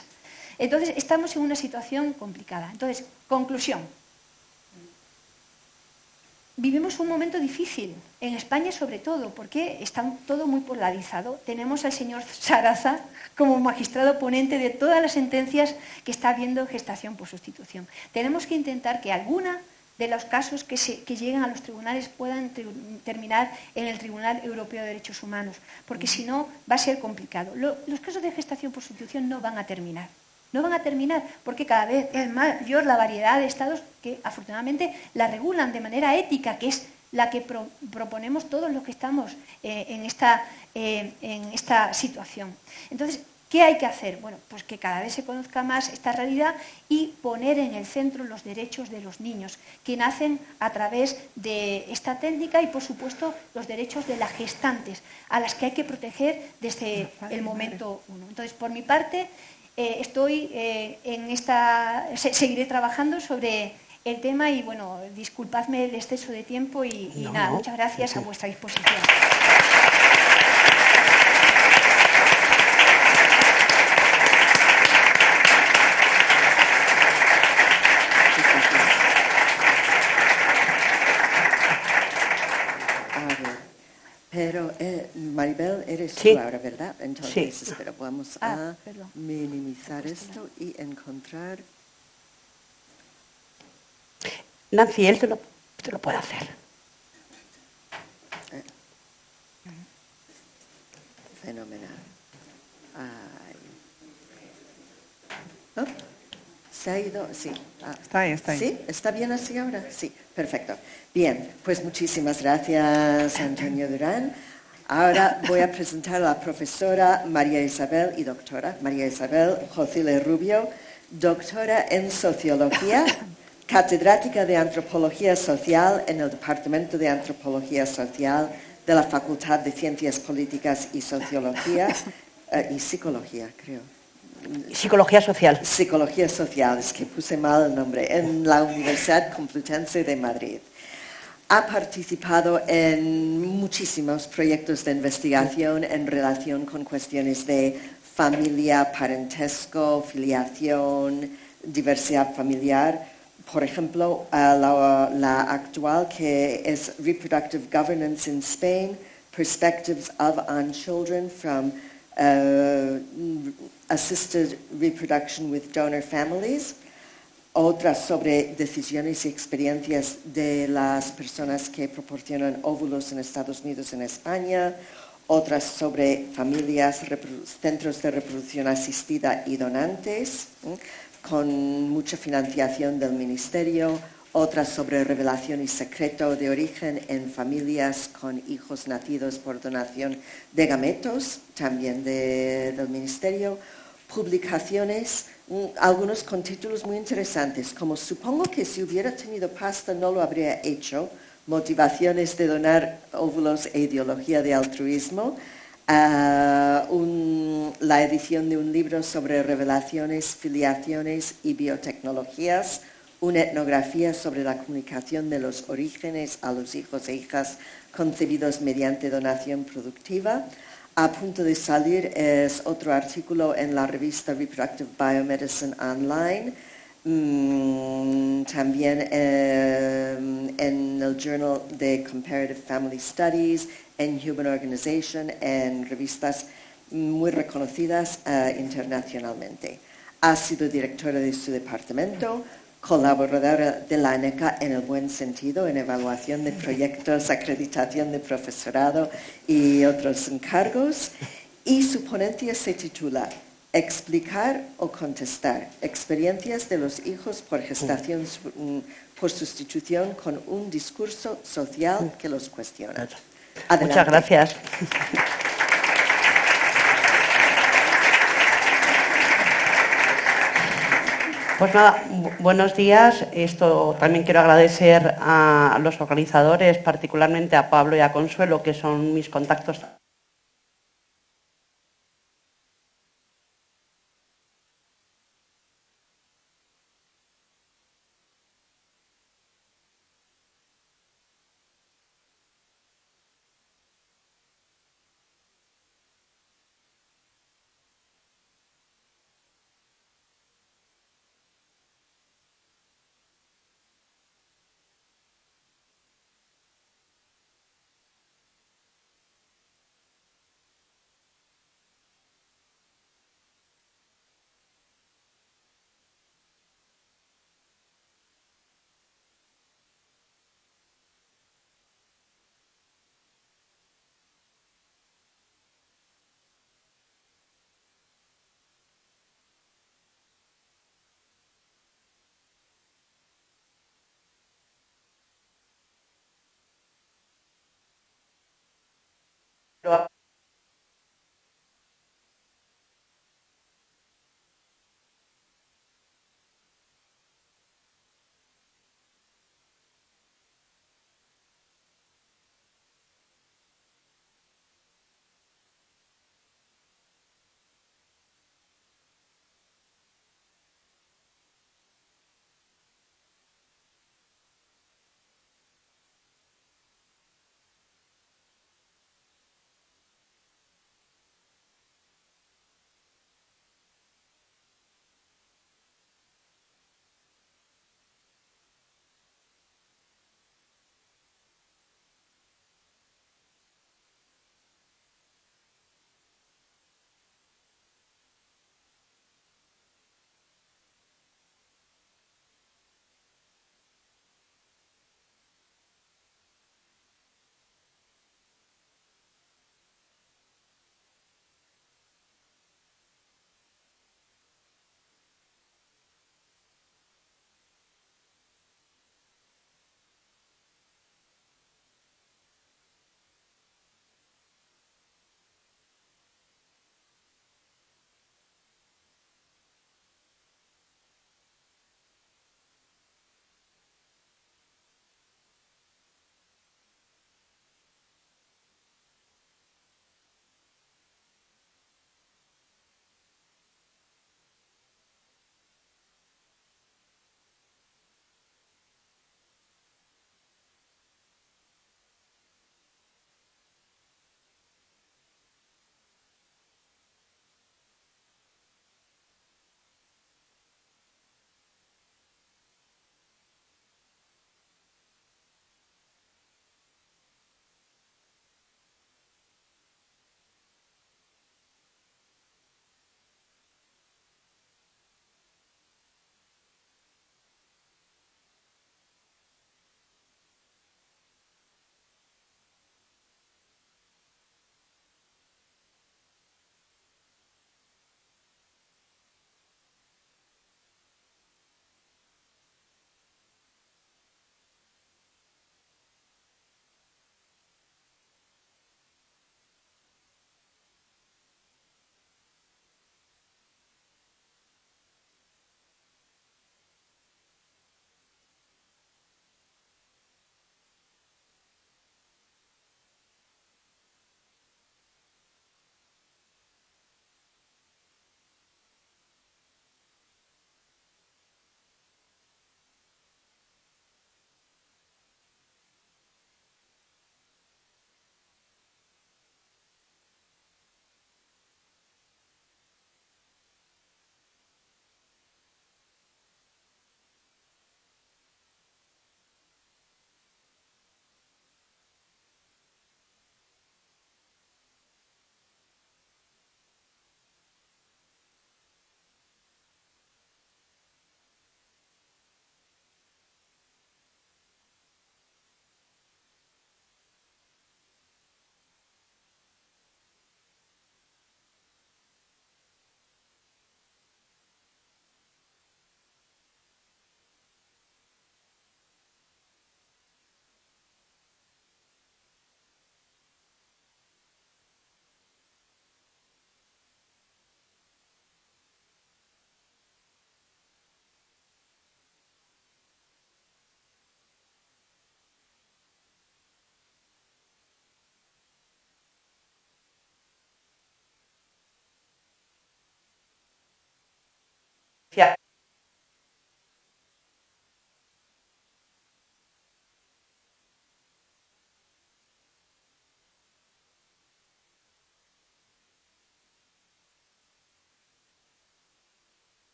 Entonces, estamos en una situación complicada. Entonces, conclusión. Vivimos un momento difícil, en España sobre todo, porque está todo muy polarizado. Tenemos al señor Sarasa como magistrado ponente de todas las sentencias que está habiendo en gestación por sustitución. Tenemos que intentar que alguna de los casos que lleguen a los tribunales puedan terminar en el Tribunal Europeo de Derechos Humanos, porque si no va a ser complicado. Los casos de gestación por sustitución no van a terminar. No van a terminar porque cada vez es mayor la variedad de estados que afortunadamente la regulan de manera ética, que es la que proponemos todos los que estamos en esta situación. Entonces, ¿qué hay que hacer? Bueno, pues que cada vez se conozca más esta realidad y poner en el centro los derechos de los niños que nacen a través de esta técnica y, por supuesto, los derechos de las gestantes, a las que hay que proteger desde el momento uno. Entonces, por mi parte, seguiré trabajando sobre el tema y, bueno, disculpadme el exceso de tiempo y nada, muchas gracias a vuestra disposición. Pero, Maribel, eres tú ahora, ¿verdad? Entonces, espera, vamos a minimizar esto y encontrar... Nancy, él te lo puede hacer. Fenomenal. ¿Oh? ¿Se ha ido? Sí. Está ahí. ¿Sí? ¿Está bien así ahora? Sí, perfecto. Bien, pues muchísimas gracias, Antonio Durán. Ahora voy a presentar a la profesora María Isabel y doctora María Isabel Jocile Rubio, doctora en Sociología, catedrática de Antropología Social en el Departamento de Antropología Social de la Facultad de Ciencias Políticas y Sociología y Psicología, creo. Psicología Social. Psicología Social, es que puse mal el nombre, en la Universidad Complutense de Madrid. Ha participado en muchísimos proyectos de investigación en relación con cuestiones de familia, parentesco, filiación, diversidad familiar. Por ejemplo, la actual, que es Reproductive Governance in Spain, Perspectives of on Children from Assisted Reproduction with Donor Families. Otras sobre decisiones y experiencias de las personas que proporcionan óvulos en Estados Unidos y en España. Otras sobre familias, centros de reproducción asistida y donantes, con mucha financiación del Ministerio. Otras sobre revelación y secreto de origen en familias con hijos nacidos por donación de gametos, también del Ministerio. Publicaciones, algunos con títulos muy interesantes, como "Supongo que si hubiera tenido pasta no lo habría hecho", motivaciones de donar óvulos e ideología de altruismo, la edición de un libro sobre revelaciones, filiaciones y biotecnologías, una etnografía sobre la comunicación de los orígenes a los hijos e hijas concebidos mediante donación productiva. A punto de salir es otro artículo en la revista Reproductive Biomedicine Online, también en el Journal de Comparative Family Studies, en Human Organization, en revistas muy reconocidas internacionalmente. Ha sido directora de su departamento, colaboradora de la ANECA en el buen sentido, en evaluación de proyectos, acreditación de profesorado y otros encargos. Y su ponencia se titula "Explicar o contestar. Experiencias de los hijos por gestación por sustitución con un discurso social que los cuestiona". Adelante. Muchas gracias. Pues nada, buenos días. Esto también quiero agradecer a los organizadores, particularmente a Pablo y a Consuelo, que son mis contactos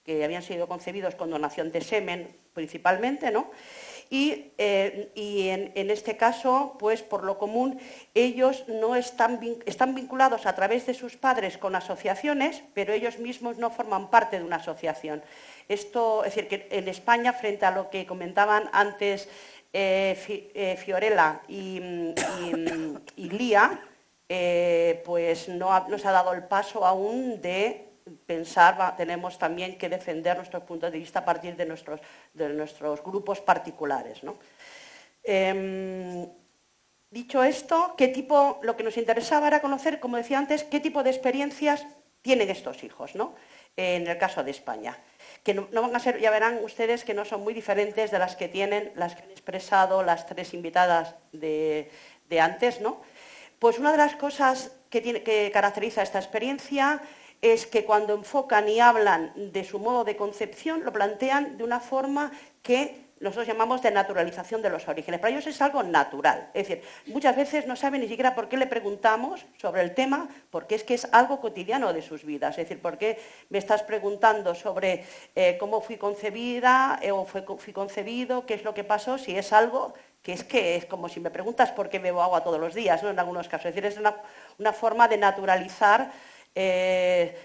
que habían sido concebidos con donación de semen principalmente, ¿no? Y en este caso, pues por lo común, ellos no están vinculados a través de sus padres con asociaciones, pero ellos mismos no forman parte de una asociación. Esto, es decir, que en España, frente a lo que comentaban antes Fiorella y Lía, pues no se ha dado el paso aún de pensar, tenemos también que defender nuestros puntos de vista a partir de nuestros grupos particulares, ¿no? Dicho esto, lo que nos interesaba era conocer, como decía antes, qué tipo de experiencias tienen estos hijos, ¿no? En el caso de España, que no van a ser, ya verán ustedes que no son muy diferentes de las que han expresado las tres invitadas de antes, ¿no? Pues una de las cosas que caracteriza esta experiencia es que cuando enfocan y hablan de su modo de concepción, lo plantean de una forma que nosotros llamamos de naturalización de los orígenes. Para ellos es algo natural. Es decir, muchas veces no saben ni siquiera por qué le preguntamos sobre el tema, porque es que es algo cotidiano de sus vidas. Es decir, ¿por qué me estás preguntando sobre cómo fui concebida o fui concebido, qué es lo que pasó, si es algo que es como si me preguntas por qué bebo agua todos los días, ¿no? En algunos casos. Es decir, es una forma de naturalizar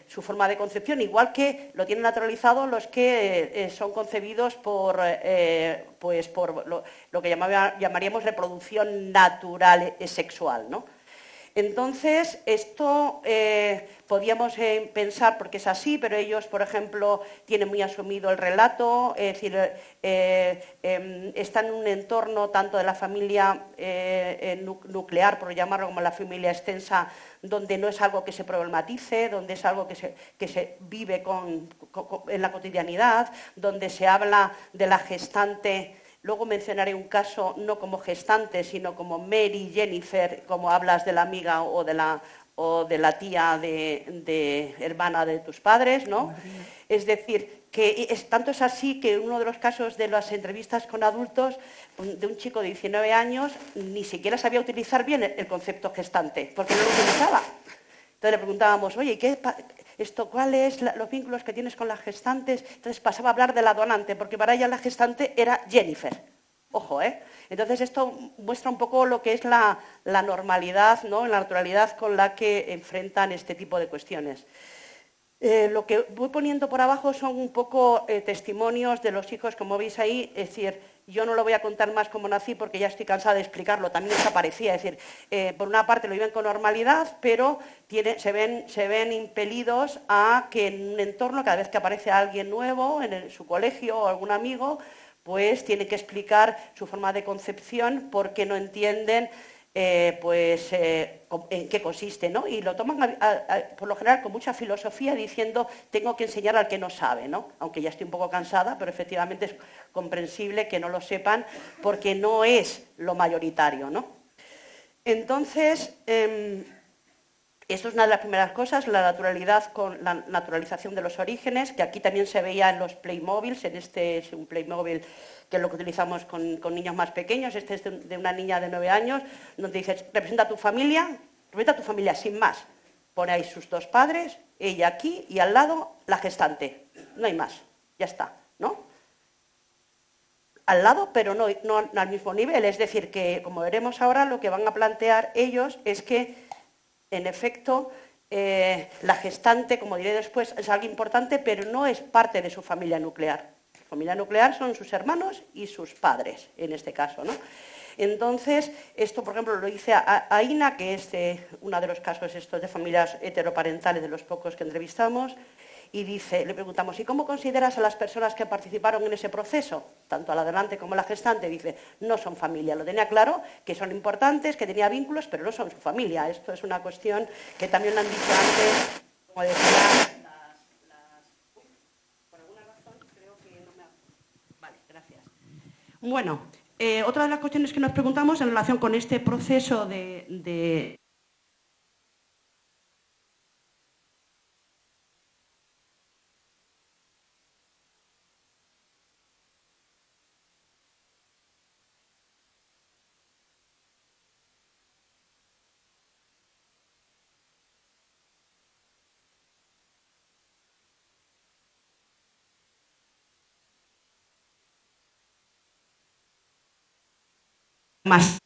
su forma de concepción, igual que lo tienen naturalizado los que son concebidos por lo que llamaríamos reproducción natural sexual, ¿no? Entonces, esto podíamos pensar, porque es así, pero ellos, por ejemplo, tienen muy asumido el relato, es decir, están en un entorno tanto de la familia nuclear, por llamarlo, como la familia extensa, donde no es algo que se problematice, donde es algo que se vive en la cotidianidad, donde se habla de la gestante. Luego mencionaré un caso no como gestante, sino como Mary Jennifer, como hablas de la amiga o de la tía de hermana de tus padres, ¿no? Es decir, que tanto es así que en uno de los casos de las entrevistas con adultos, de un chico de 19 años, ni siquiera sabía utilizar bien el concepto gestante, porque no lo utilizaba. Entonces le preguntábamos, oye, ¿cuáles son los vínculos que tienes con las gestantes? Entonces pasaba a hablar de la donante, porque para ella la gestante era Jennifer. Ojo, ¿eh? Entonces esto muestra un poco lo que es la normalidad, ¿no? La naturalidad con la que enfrentan este tipo de cuestiones. Lo que voy poniendo por abajo son un poco testimonios de los hijos, como veis ahí, es decir, yo no lo voy a contar más cómo nací porque ya estoy cansada de explicarlo, también desaparecía, es decir, por una parte lo viven con normalidad, pero se ven impelidos a que en un entorno, cada vez que aparece alguien nuevo, en su colegio o algún amigo, pues tiene que explicar su forma de concepción porque no entienden en qué consiste, ¿no? Y lo toman por lo general con mucha filosofía diciendo tengo que enseñar al que no sabe, ¿no? Aunque ya estoy un poco cansada, pero efectivamente es comprensible que no lo sepan porque no es lo mayoritario, ¿no? Entonces, esto es una de las primeras cosas, la naturalización de los orígenes, que aquí también se veía en los Playmobiles, este es un Playmobil que es lo que utilizamos con niños más pequeños, este es de una niña de 9 años, donde dices, representa a tu familia sin más. Pone ahí sus dos padres, ella aquí y al lado la gestante, no hay más, ya está, ¿no? Al lado, pero no al mismo nivel, es decir, que como veremos ahora, lo que van a plantear ellos es que, en efecto, la gestante, como diré después, es algo importante, pero no es parte de su familia nuclear. La familia nuclear son sus hermanos y sus padres, en este caso, ¿no? Entonces, esto, por ejemplo, lo dice Aina, que es uno de los casos estos de familias heteroparentales, de los pocos que entrevistamos, y le preguntamos, ¿y cómo consideras a las personas que participaron en ese proceso? Tanto a la donante como a la gestante, dice, no son familia. Lo tenía claro, que son importantes, que tenía vínculos, pero no son su familia. Esto es una cuestión que también lo han dicho antes, como decía... Por alguna razón creo que no me... Vale, gracias. Bueno, otra de las cuestiones que nos preguntamos en relación con este proceso de más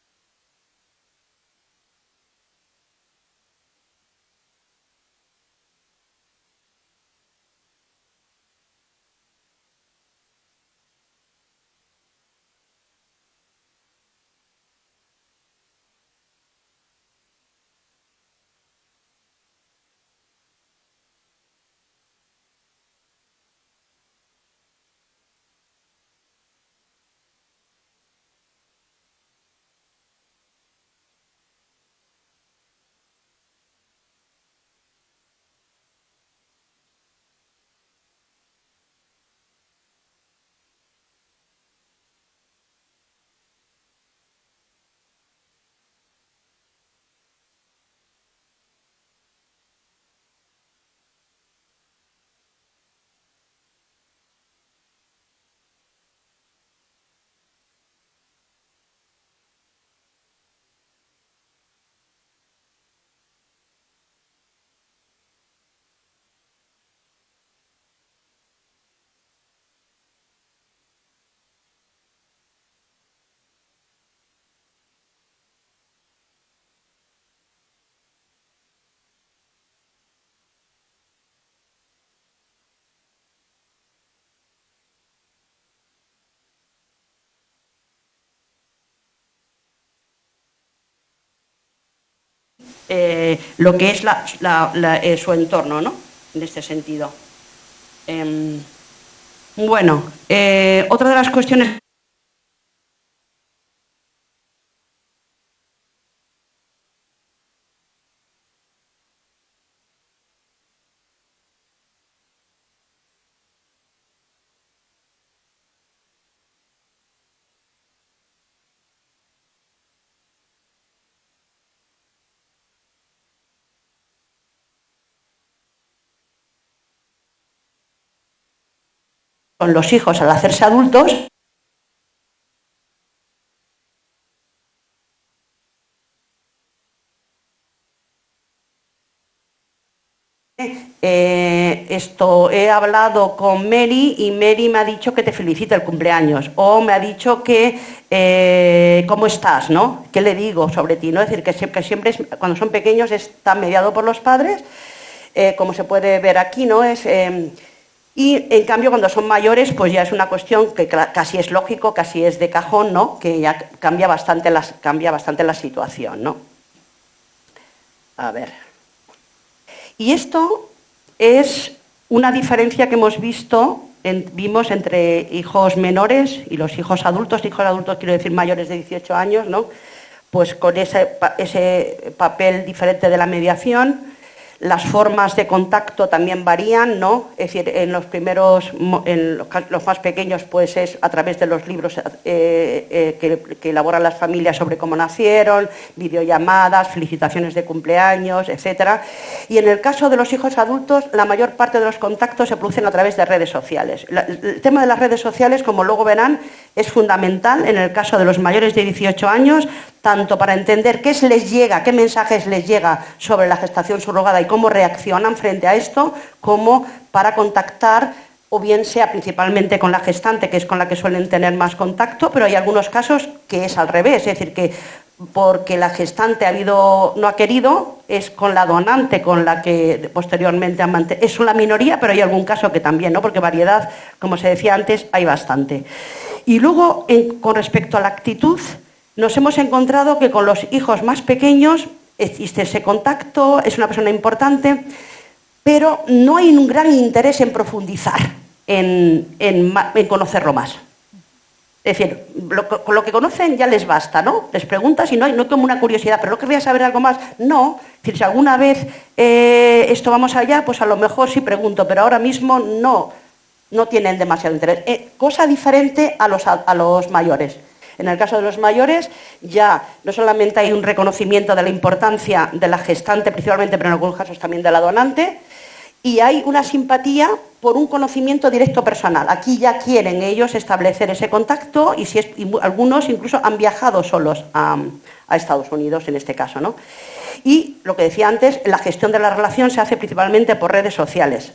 lo que es su entorno, ¿no? En este sentido. Bueno, otra de las cuestiones con los hijos al hacerse adultos, he hablado con Mary y Mary me ha dicho que te felicita el cumpleaños, o me ha dicho que ¿cómo estás? ¿No? ¿Qué le digo sobre ti? ¿No? Es decir, que siempre cuando son pequeños está mediado por los padres, como se puede ver aquí, ¿no? Y en cambio cuando son mayores pues ya es una cuestión que casi es lógico, casi es de cajón, ¿no? Que ya cambia bastante la situación, ¿no? A ver. Y esto es una diferencia que hemos vimos entre hijos menores y los hijos adultos quiero decir mayores de 18 años, ¿no? Pues con ese papel diferente de la mediación. Las formas de contacto también varían, ¿no? Es decir, en los más pequeños pues es a través de los libros que elaboran las familias sobre cómo nacieron, videollamadas, felicitaciones de cumpleaños, etc. Y en el caso de los hijos adultos, la mayor parte de los contactos se producen a través de redes sociales. El tema de las redes sociales, como luego verán, es fundamental en el caso de los mayores de 18 años, tanto para entender qué mensajes les llega sobre la gestación subrogada y cómo reaccionan frente a esto, como para contactar, o bien sea principalmente con la gestante, que es con la que suelen tener más contacto, pero hay algunos casos que es al revés, es decir, que porque la gestante no ha querido, es con la donante con la que posteriormente han mantenido. Es una minoría, pero hay algún caso que también, ¿no? Porque variedad, como se decía antes, hay bastante. Y luego, con respecto a la actitud, nos hemos encontrado que con los hijos más pequeños existe ese contacto, es una persona importante, pero no hay un gran interés en profundizar, en conocerlo más. Es decir, con lo que conocen ya les basta, ¿no? Les preguntas y no hay como una curiosidad, pero ¿no querría saber algo más? No. Es decir, si alguna vez esto vamos allá, pues a lo mejor sí pregunto, pero ahora mismo no tienen demasiado interés. Cosa diferente a los mayores. En el caso de los mayores ya no solamente hay un reconocimiento de la importancia de la gestante principalmente, pero en algunos casos también de la donante, y hay una simpatía por un conocimiento directo personal. Aquí ya quieren ellos establecer ese contacto y algunos incluso han viajado solos a Estados Unidos en este caso, ¿no? Y lo que decía antes, la gestión de la relación se hace principalmente por redes sociales.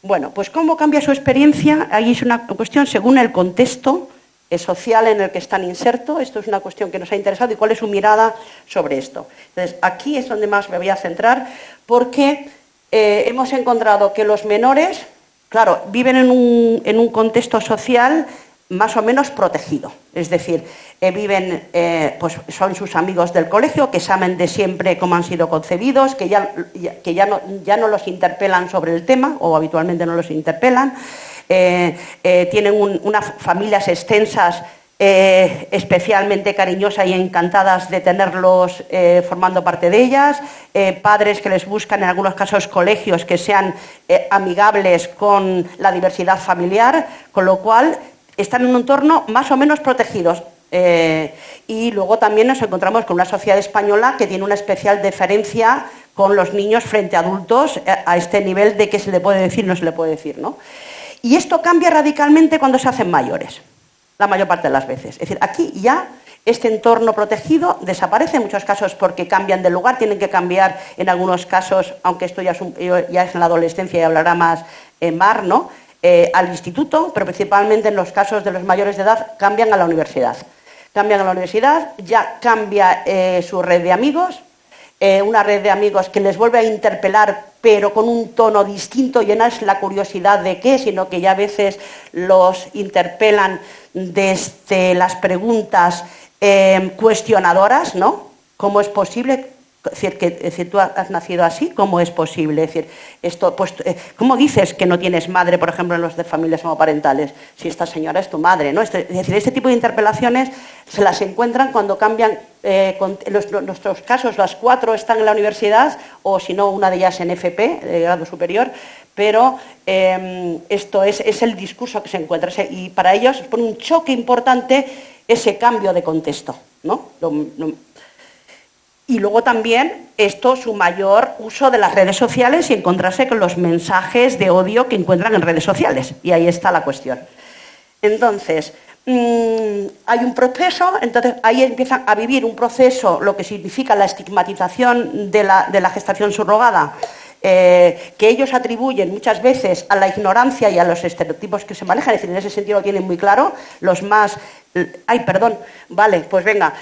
Bueno, pues cómo cambia su experiencia, ahí es una cuestión según el contexto social en el que están insertos. Esto es una cuestión que nos ha interesado y cuál es su mirada sobre esto. Entonces, aquí es donde más me voy a centrar porque hemos encontrado que los menores, claro, viven en un contexto social más o menos protegido. Es decir, pues son sus amigos del colegio, que saben de siempre cómo han sido concebidos, que ya no los interpelan sobre el tema, o habitualmente no los interpelan. Tienen unas familias extensas, especialmente cariñosas y encantadas de tenerlos formando parte de ellas, padres que les buscan en algunos casos colegios que sean amigables con la diversidad familiar, con lo cual están en un entorno más o menos protegidos. Y luego también nos encontramos con una sociedad española que tiene una especial deferencia con los niños frente a adultos a este nivel de qué se le puede decir, no se le puede decir, ¿no? Y esto cambia radicalmente cuando se hacen mayores, la mayor parte de las veces. Es decir, aquí ya este entorno protegido desaparece en muchos casos porque cambian de lugar, tienen que cambiar en algunos casos, aunque esto ya es en la adolescencia y hablará más Mar, ¿no? Al instituto, pero principalmente en los casos de los mayores de edad cambian a la universidad. Cambian a la universidad, ya cambia su red de amigos, una red de amigos que les vuelve a interpelar, pero con un tono distinto, y no es la curiosidad de qué, sino que ya a veces los interpelan desde las preguntas cuestionadoras, ¿no? ¿Cómo es posible? Es decir, tú has nacido así, ¿cómo es posible? Es decir, esto, pues, ¿cómo dices que no tienes madre, por ejemplo, en los de familias homoparentales, si esta señora es tu madre, ¿no? Es decir, este tipo de interpelaciones se las encuentran cuando cambian, en nuestros casos las 4 están en la universidad, o si no, una de ellas en FP, de grado superior, pero esto es el discurso que se encuentra, y para ellos pone un choque importante ese cambio de contexto, ¿no? Y luego también su mayor uso de las redes sociales y encontrarse con los mensajes de odio que encuentran en redes sociales. Y ahí está la cuestión. Entonces, hay un proceso, entonces ahí empiezan a vivir un proceso, lo que significa la estigmatización de la gestación subrogada, que ellos atribuyen muchas veces a la ignorancia y a los estereotipos que se manejan, es decir, en ese sentido lo tienen muy claro, los más... Ay, perdón, vale, pues venga...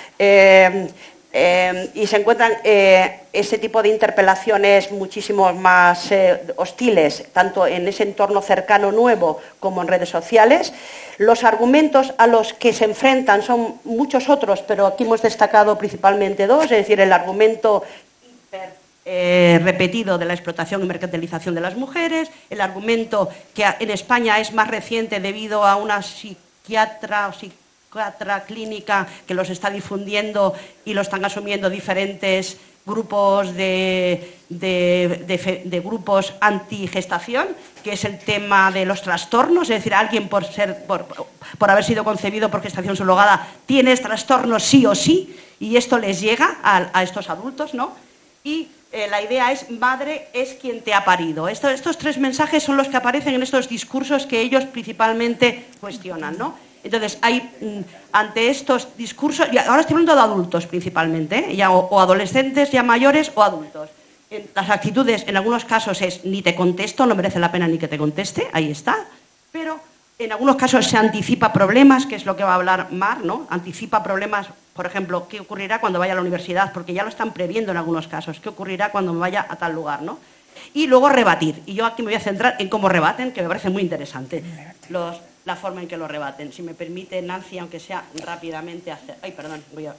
y se encuentran ese tipo de interpelaciones muchísimo más hostiles, tanto en ese entorno cercano nuevo como en redes sociales. Los argumentos a los que se enfrentan son muchos otros, pero aquí hemos destacado principalmente 2, es decir, el argumento repetido de la explotación y mercantilización de las mujeres, el argumento que en España es más reciente debido a una psiquiatra clínica que los está difundiendo y lo están asumiendo diferentes grupos de grupos antigestación, que es el tema de los trastornos, es decir, alguien por haber sido concebido por gestación subrogada tiene trastornos sí o sí, y esto les llega a estos adultos, ¿no? Y la idea es, madre es quien te ha parido. Estos 3 mensajes son los que aparecen en estos discursos que ellos principalmente cuestionan, ¿no? Entonces, ante estos discursos, y ahora estoy hablando de adultos principalmente, ya, o adolescentes ya mayores o adultos. Las actitudes en algunos casos es ni te contesto, no merece la pena ni que te conteste, ahí está, pero en algunos casos se anticipa problemas, que es lo que va a hablar Mar, ¿no? Anticipa problemas, por ejemplo, ¿qué ocurrirá cuando vaya a la universidad? Porque ya lo están previendo en algunos casos, ¿qué ocurrirá cuando me vaya a tal lugar, ¿no? Y luego rebatir, y yo aquí me voy a centrar en cómo rebaten, que me parece muy interesante, la forma en que lo rebaten. Si me permite, Nancy, aunque sea rápidamente hacer... Ay, perdón, voy a...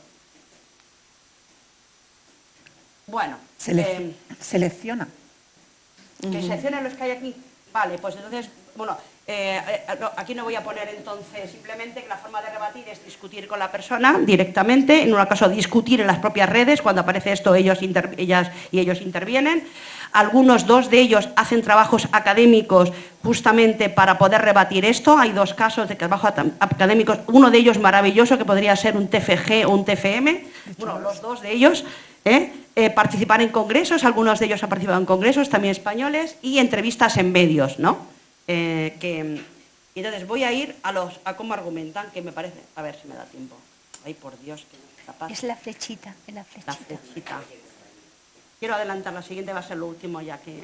Bueno. Selecciona. Que seleccionen los que hay aquí. Vale, pues entonces, bueno, aquí no voy a poner entonces, simplemente que la forma de rebatir es discutir con la persona directamente, en un caso discutir en las propias redes, cuando aparece esto ellas y ellos intervienen. Algunos, 2 de ellos, hacen trabajos académicos justamente para poder rebatir esto. Hay 2 casos de trabajo académicos, uno de ellos maravilloso, que podría ser un TFG o un TFM. Bueno, los 2 de ellos participar en congresos, algunos de ellos han participado en congresos, también españoles, y entrevistas en medios, ¿no? Entonces voy a ir a cómo argumentan, que me parece... A ver si me da tiempo. Ay, por Dios, que no es capaz. Es la flechita, es la flechita. La flechita. Quiero adelantar, la siguiente va a ser lo último ya que...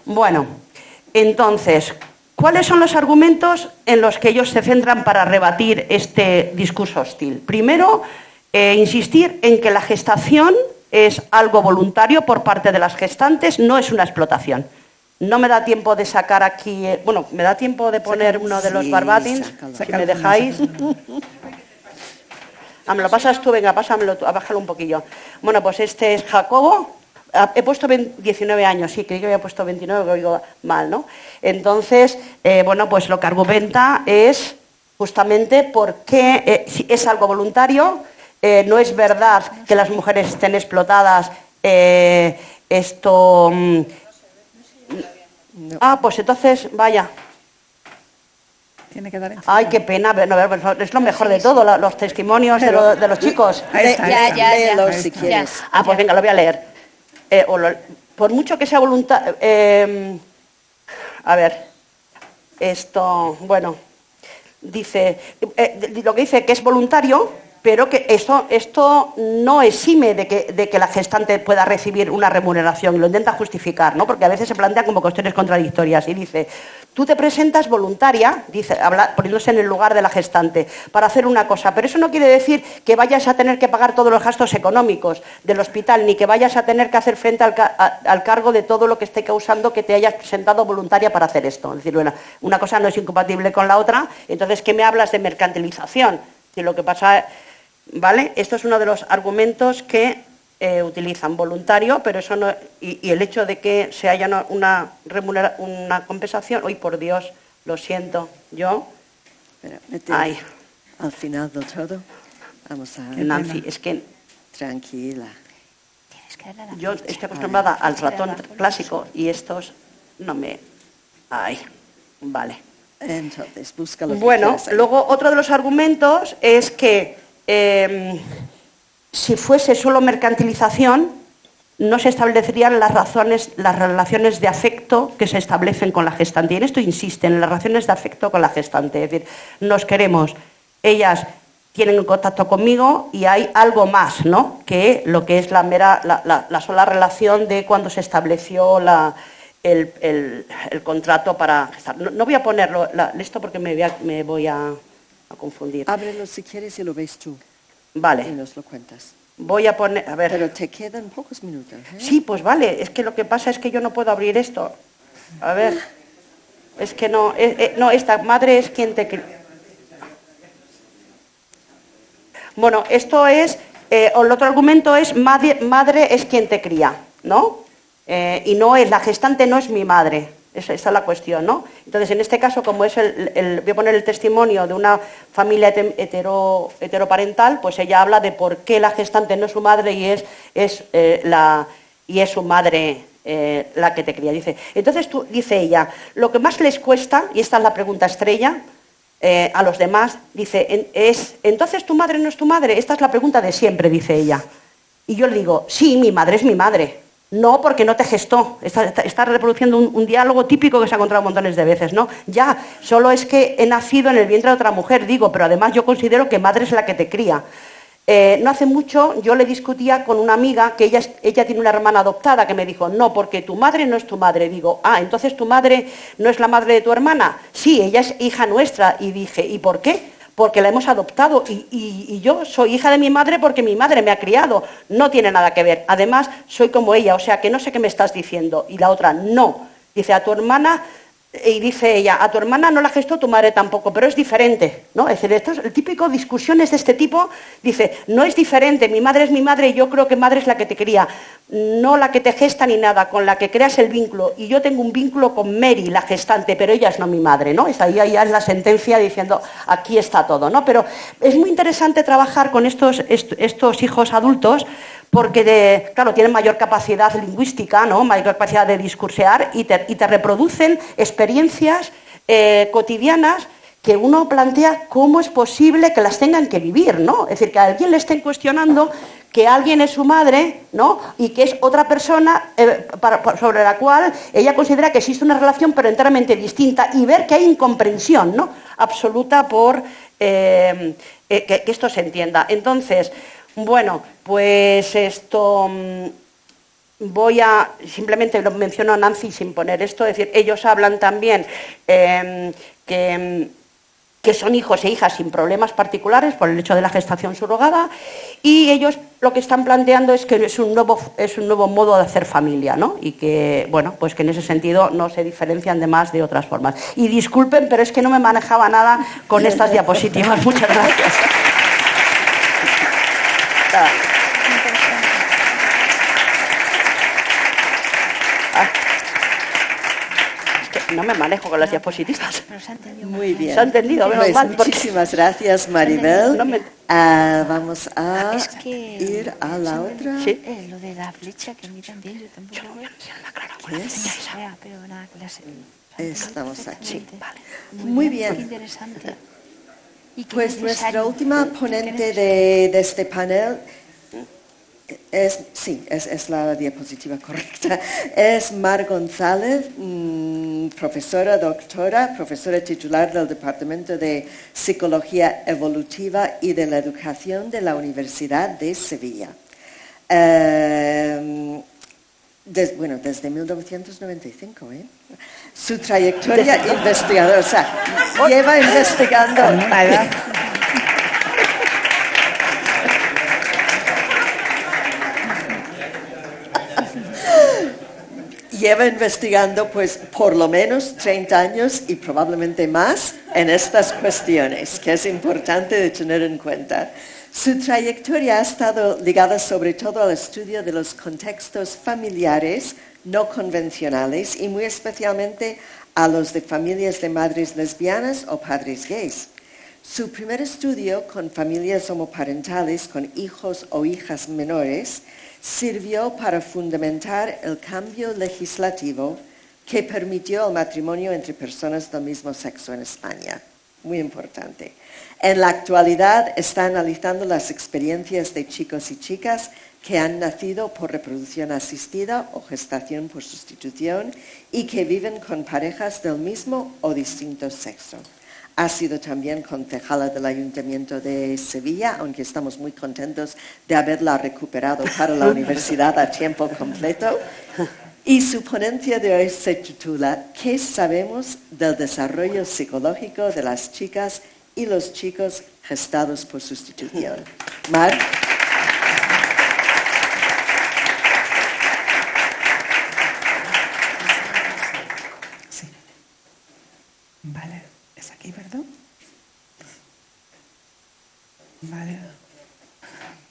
Bueno, Entonces, ¿cuáles son los argumentos en los que ellos se centran para rebatir este discurso hostil? Primero, insistir en que la gestación es algo voluntario por parte de las gestantes, no es una explotación. No me da tiempo de sacar aquí... bueno, me da tiempo de poner uno de los barbatins, si me dejáis. Me lo pasas tú, venga, pásamelo tú, bájalo un poquillo. Bueno, pues este es Jacobo. He puesto 19 años, sí, creí que había puesto 29, que oigo mal, ¿no? Entonces, bueno, pues lo que argumenta es justamente por qué si es algo voluntario, no es verdad que las mujeres estén explotadas, esto... No. Pues entonces, vaya. Tiene que dar en Ay, qué pena. Es lo mejor de todo, los testimonios de los chicos. Ahí está, Léelo si quieres. Pues venga, lo voy a leer. Por mucho que sea voluntad... a ver, esto, bueno, dice... lo que dice que es voluntario, pero que esto no exime de que la gestante pueda recibir una remuneración, y lo intenta justificar, ¿no? Porque a veces se plantean como cuestiones contradictorias y dice, tú te presentas voluntaria, dice, poniéndose en el lugar de la gestante, para hacer una cosa, pero eso no quiere decir que vayas a tener que pagar todos los gastos económicos del hospital, ni que vayas a tener que hacer frente al cargo de todo lo que esté causando que te hayas presentado voluntaria para hacer esto. Es decir, bueno, una cosa no es incompatible con la otra, entonces, ¿qué me hablas de mercantilización? Si lo que pasa... ¿Vale? Esto es uno de los argumentos que utilizan, voluntario, pero eso no, y el hecho de que se haya una compensación, ¡ay, por Dios! Lo siento, yo... Ay. Al final del todo, vamos a... Nancy, es que... Tranquila. Yo estoy acostumbrada al ratón clásico y estos no me... Ay, vale. Entonces, busca lo que Bueno, quieras. luego otro de los argumentos es que si fuese solo mercantilización, no se establecerían las relaciones de afecto que se establecen con la gestante. Y en esto insisten, en las relaciones de afecto con la gestante. Es decir, nos queremos, ellas tienen contacto conmigo y hay algo más, ¿no?, que lo que es la sola relación de cuando se estableció el contrato para gestar. No voy a ponerlo esto porque me voy a confundir. Ábrelo si quieres y lo ves tú. Vale. Y nos lo cuentas. Voy a poner, a ver. Pero te quedan pocos minutos, ¿eh? Sí, pues vale. Es que lo que pasa es que yo no puedo abrir esto. A ver. Es que no, esta madre es quien te... Bueno, esto es, el otro argumento es madre es quien te cría, ¿no? Y no es, la gestante no es mi madre. Esa es la cuestión, ¿no? Entonces, en este caso, como es voy a poner el testimonio de una familia heteroparental, pues ella habla de por qué la gestante no es su madre y es su madre la que te cría. Dice, entonces dice ella, lo que más les cuesta, y esta es la pregunta estrella, a los demás, dice, entonces tu madre no es tu madre. Esta es la pregunta de siempre, dice ella. Y yo le digo, sí, mi madre es mi madre. No, porque no te gestó. Está reproduciendo un diálogo típico que se ha encontrado montones de veces, ¿no? Ya, solo es que he nacido en el vientre de otra mujer, digo, pero además yo considero que madre es la que te cría. No hace mucho yo le discutía con una amiga que ella tiene una hermana adoptada que me dijo, no, porque tu madre no es tu madre. Digo, entonces tu madre no es la madre de tu hermana. Sí, ella es hija nuestra. Y dije, ¿y por qué? Porque la hemos adoptado y yo soy hija de mi madre porque mi madre me ha criado. No tiene nada que ver. Además, soy como ella, o sea que no sé qué me estás diciendo. Y la otra, no. Dice, a tu hermana, y dice ella, a tu hermana no la gestó tu madre tampoco, pero es diferente, ¿no? Es decir, esto es el típico discusiones de este tipo. Dice, no es diferente, mi madre es mi madre y yo creo que madre es la que te cría, no la que te gesta ni nada, con la que creas el vínculo. Y yo tengo un vínculo con Mary, la gestante, pero ella es no mi madre, ¿no? Está ahí ya es la sentencia diciendo, aquí está todo, ¿no? Pero es muy interesante trabajar con estos hijos adultos porque, claro, tienen mayor capacidad lingüística, ¿no?, mayor capacidad de discursear y te reproducen experiencias cotidianas que uno plantea cómo es posible que las tengan que vivir, ¿no? Es decir, que a alguien le estén cuestionando que alguien es su madre, ¿no?, y que es otra persona sobre la cual ella considera que existe una relación pero enteramente distinta, y ver que hay incomprensión, ¿no?, absoluta por que esto se entienda. Entonces, bueno, pues esto... simplemente lo menciono Nancy sin poner esto, es decir, ellos hablan también que son hijos e hijas sin problemas particulares por el hecho de la gestación surrogada, y ellos lo que están planteando es que es un nuevo modo de hacer familia, ¿no? Y que, bueno, pues que en ese sentido no se diferencian de más de otras formas. Y disculpen, pero es que no me manejaba nada con estas diapositivas. Muchas gracias. No me manejo con las diapositivas. Pero se ha entendido Muy bien. Se ha entendido, menos Pues mal, porque- muchísimas gracias, Maribel. vamos a Es que ir a la otra. Sí. lo de la flecha, que a mí también, yo tampoco veo. ¿Qué es? Pero nada, clase. Estamos aquí. Vale. Muy bien. Qué interesante. Y qué Pues nuestra necesario. última Qué ponente necesario. de este panel es la diapositiva correcta. Es Mar González, profesora titular del Departamento de Psicología Evolutiva y de la Educación de la Universidad de Sevilla. Desde 1995, ¿eh? Su trayectoria investigadora, o sea, lleva investigando. Lleva investigando pues por lo menos 30 años y probablemente más en estas cuestiones, que es importante de tener en cuenta. Su trayectoria ha estado ligada sobre todo al estudio de los contextos familiares no convencionales y muy especialmente a los de familias de madres lesbianas o padres gays. Su primer estudio con familias homoparentales con hijos o hijas menores sirvió para fundamentar el cambio legislativo que permitió el matrimonio entre personas del mismo sexo en España. Muy importante. En la actualidad está analizando las experiencias de chicos y chicas que han nacido por reproducción asistida o gestación por sustitución y que viven con parejas del mismo o distinto sexo. Ha sido también concejala del Ayuntamiento de Sevilla, aunque estamos muy contentos de haberla recuperado para la universidad a tiempo completo. Y su ponencia de hoy se titula ¿Qué sabemos del desarrollo psicológico de las chicas y los chicos gestados por sustitución? Mar. Sí. Vale, es aquí, ¿verdad? Vale.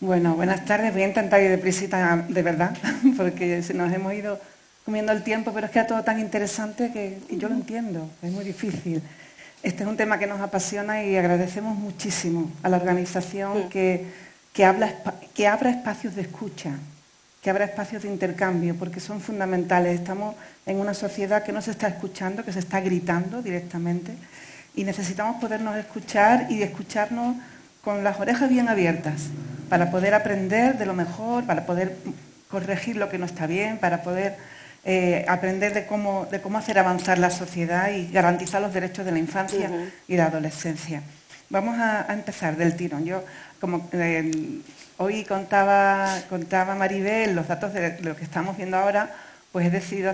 Bueno, buenas tardes. Voy a intentar ir deprisita, de verdad, porque se nos hemos ido comiendo el tiempo, pero es que era todo tan interesante que y yo lo entiendo, es muy difícil. Este es un tema que nos apasiona y agradecemos muchísimo a la organización que abra espacios de escucha, que abra espacios de intercambio, porque son fundamentales. Estamos en una sociedad que no se está escuchando, que se está gritando directamente, y necesitamos podernos escuchar y escucharnos con las orejas bien abiertas, para poder aprender de lo mejor, para poder corregir lo que no está bien, para poder aprender de cómo hacer avanzar la sociedad y garantizar los derechos de la infancia y la adolescencia. Vamos a empezar del tirón. Yo, como hoy contaba Maribel los datos de lo que estamos viendo ahora, pues he decidido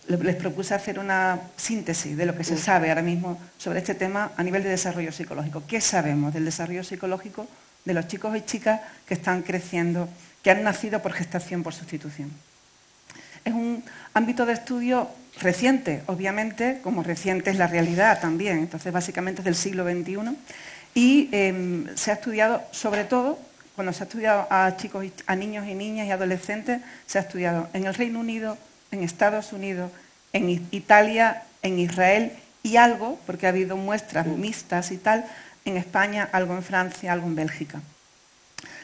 les propuse hacer una síntesis de lo que se sabe ahora mismo sobre este tema a nivel de desarrollo psicológico. ¿Qué sabemos del desarrollo psicológico de los chicos y chicas que están creciendo, que han nacido por gestación por sustitución? Es un ámbito de estudio reciente, obviamente, como reciente es la realidad también, entonces básicamente es del siglo XXI, y se ha estudiado, sobre todo, cuando se ha estudiado a chicos, a niños y niñas y adolescentes, se ha estudiado en el Reino Unido, en Estados Unidos, en Italia, en Israel y algo, porque ha habido muestras mixtas y tal, en España, algo en Francia, algo en Bélgica.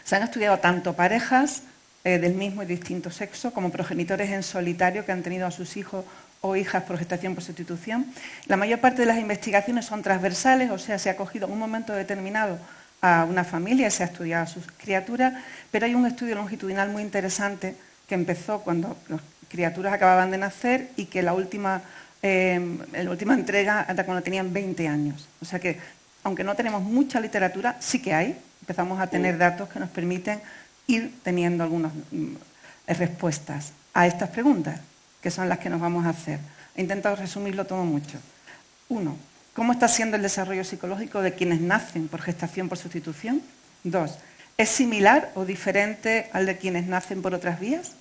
Se han estudiado tanto parejas del mismo y distinto sexo, como progenitores en solitario que han tenido a sus hijos o hijas por gestación por sustitución. La mayor parte de las investigaciones son transversales, o sea, se ha cogido en un momento determinado a una familia y se ha estudiado a sus criaturas, pero hay un estudio longitudinal muy interesante que empezó cuando las criaturas acababan de nacer y que la última entrega hasta cuando tenían 20 años. O sea que, aunque no tenemos mucha literatura, sí que hay, empezamos a tener datos que nos permiten ir teniendo algunas respuestas a estas preguntas, que son las que nos vamos a hacer. He intentado resumirlo todo mucho. 1. ¿Cómo está siendo el desarrollo psicológico de quienes nacen por gestación por sustitución? 2. ¿Es similar o diferente al de quienes nacen por otras vías?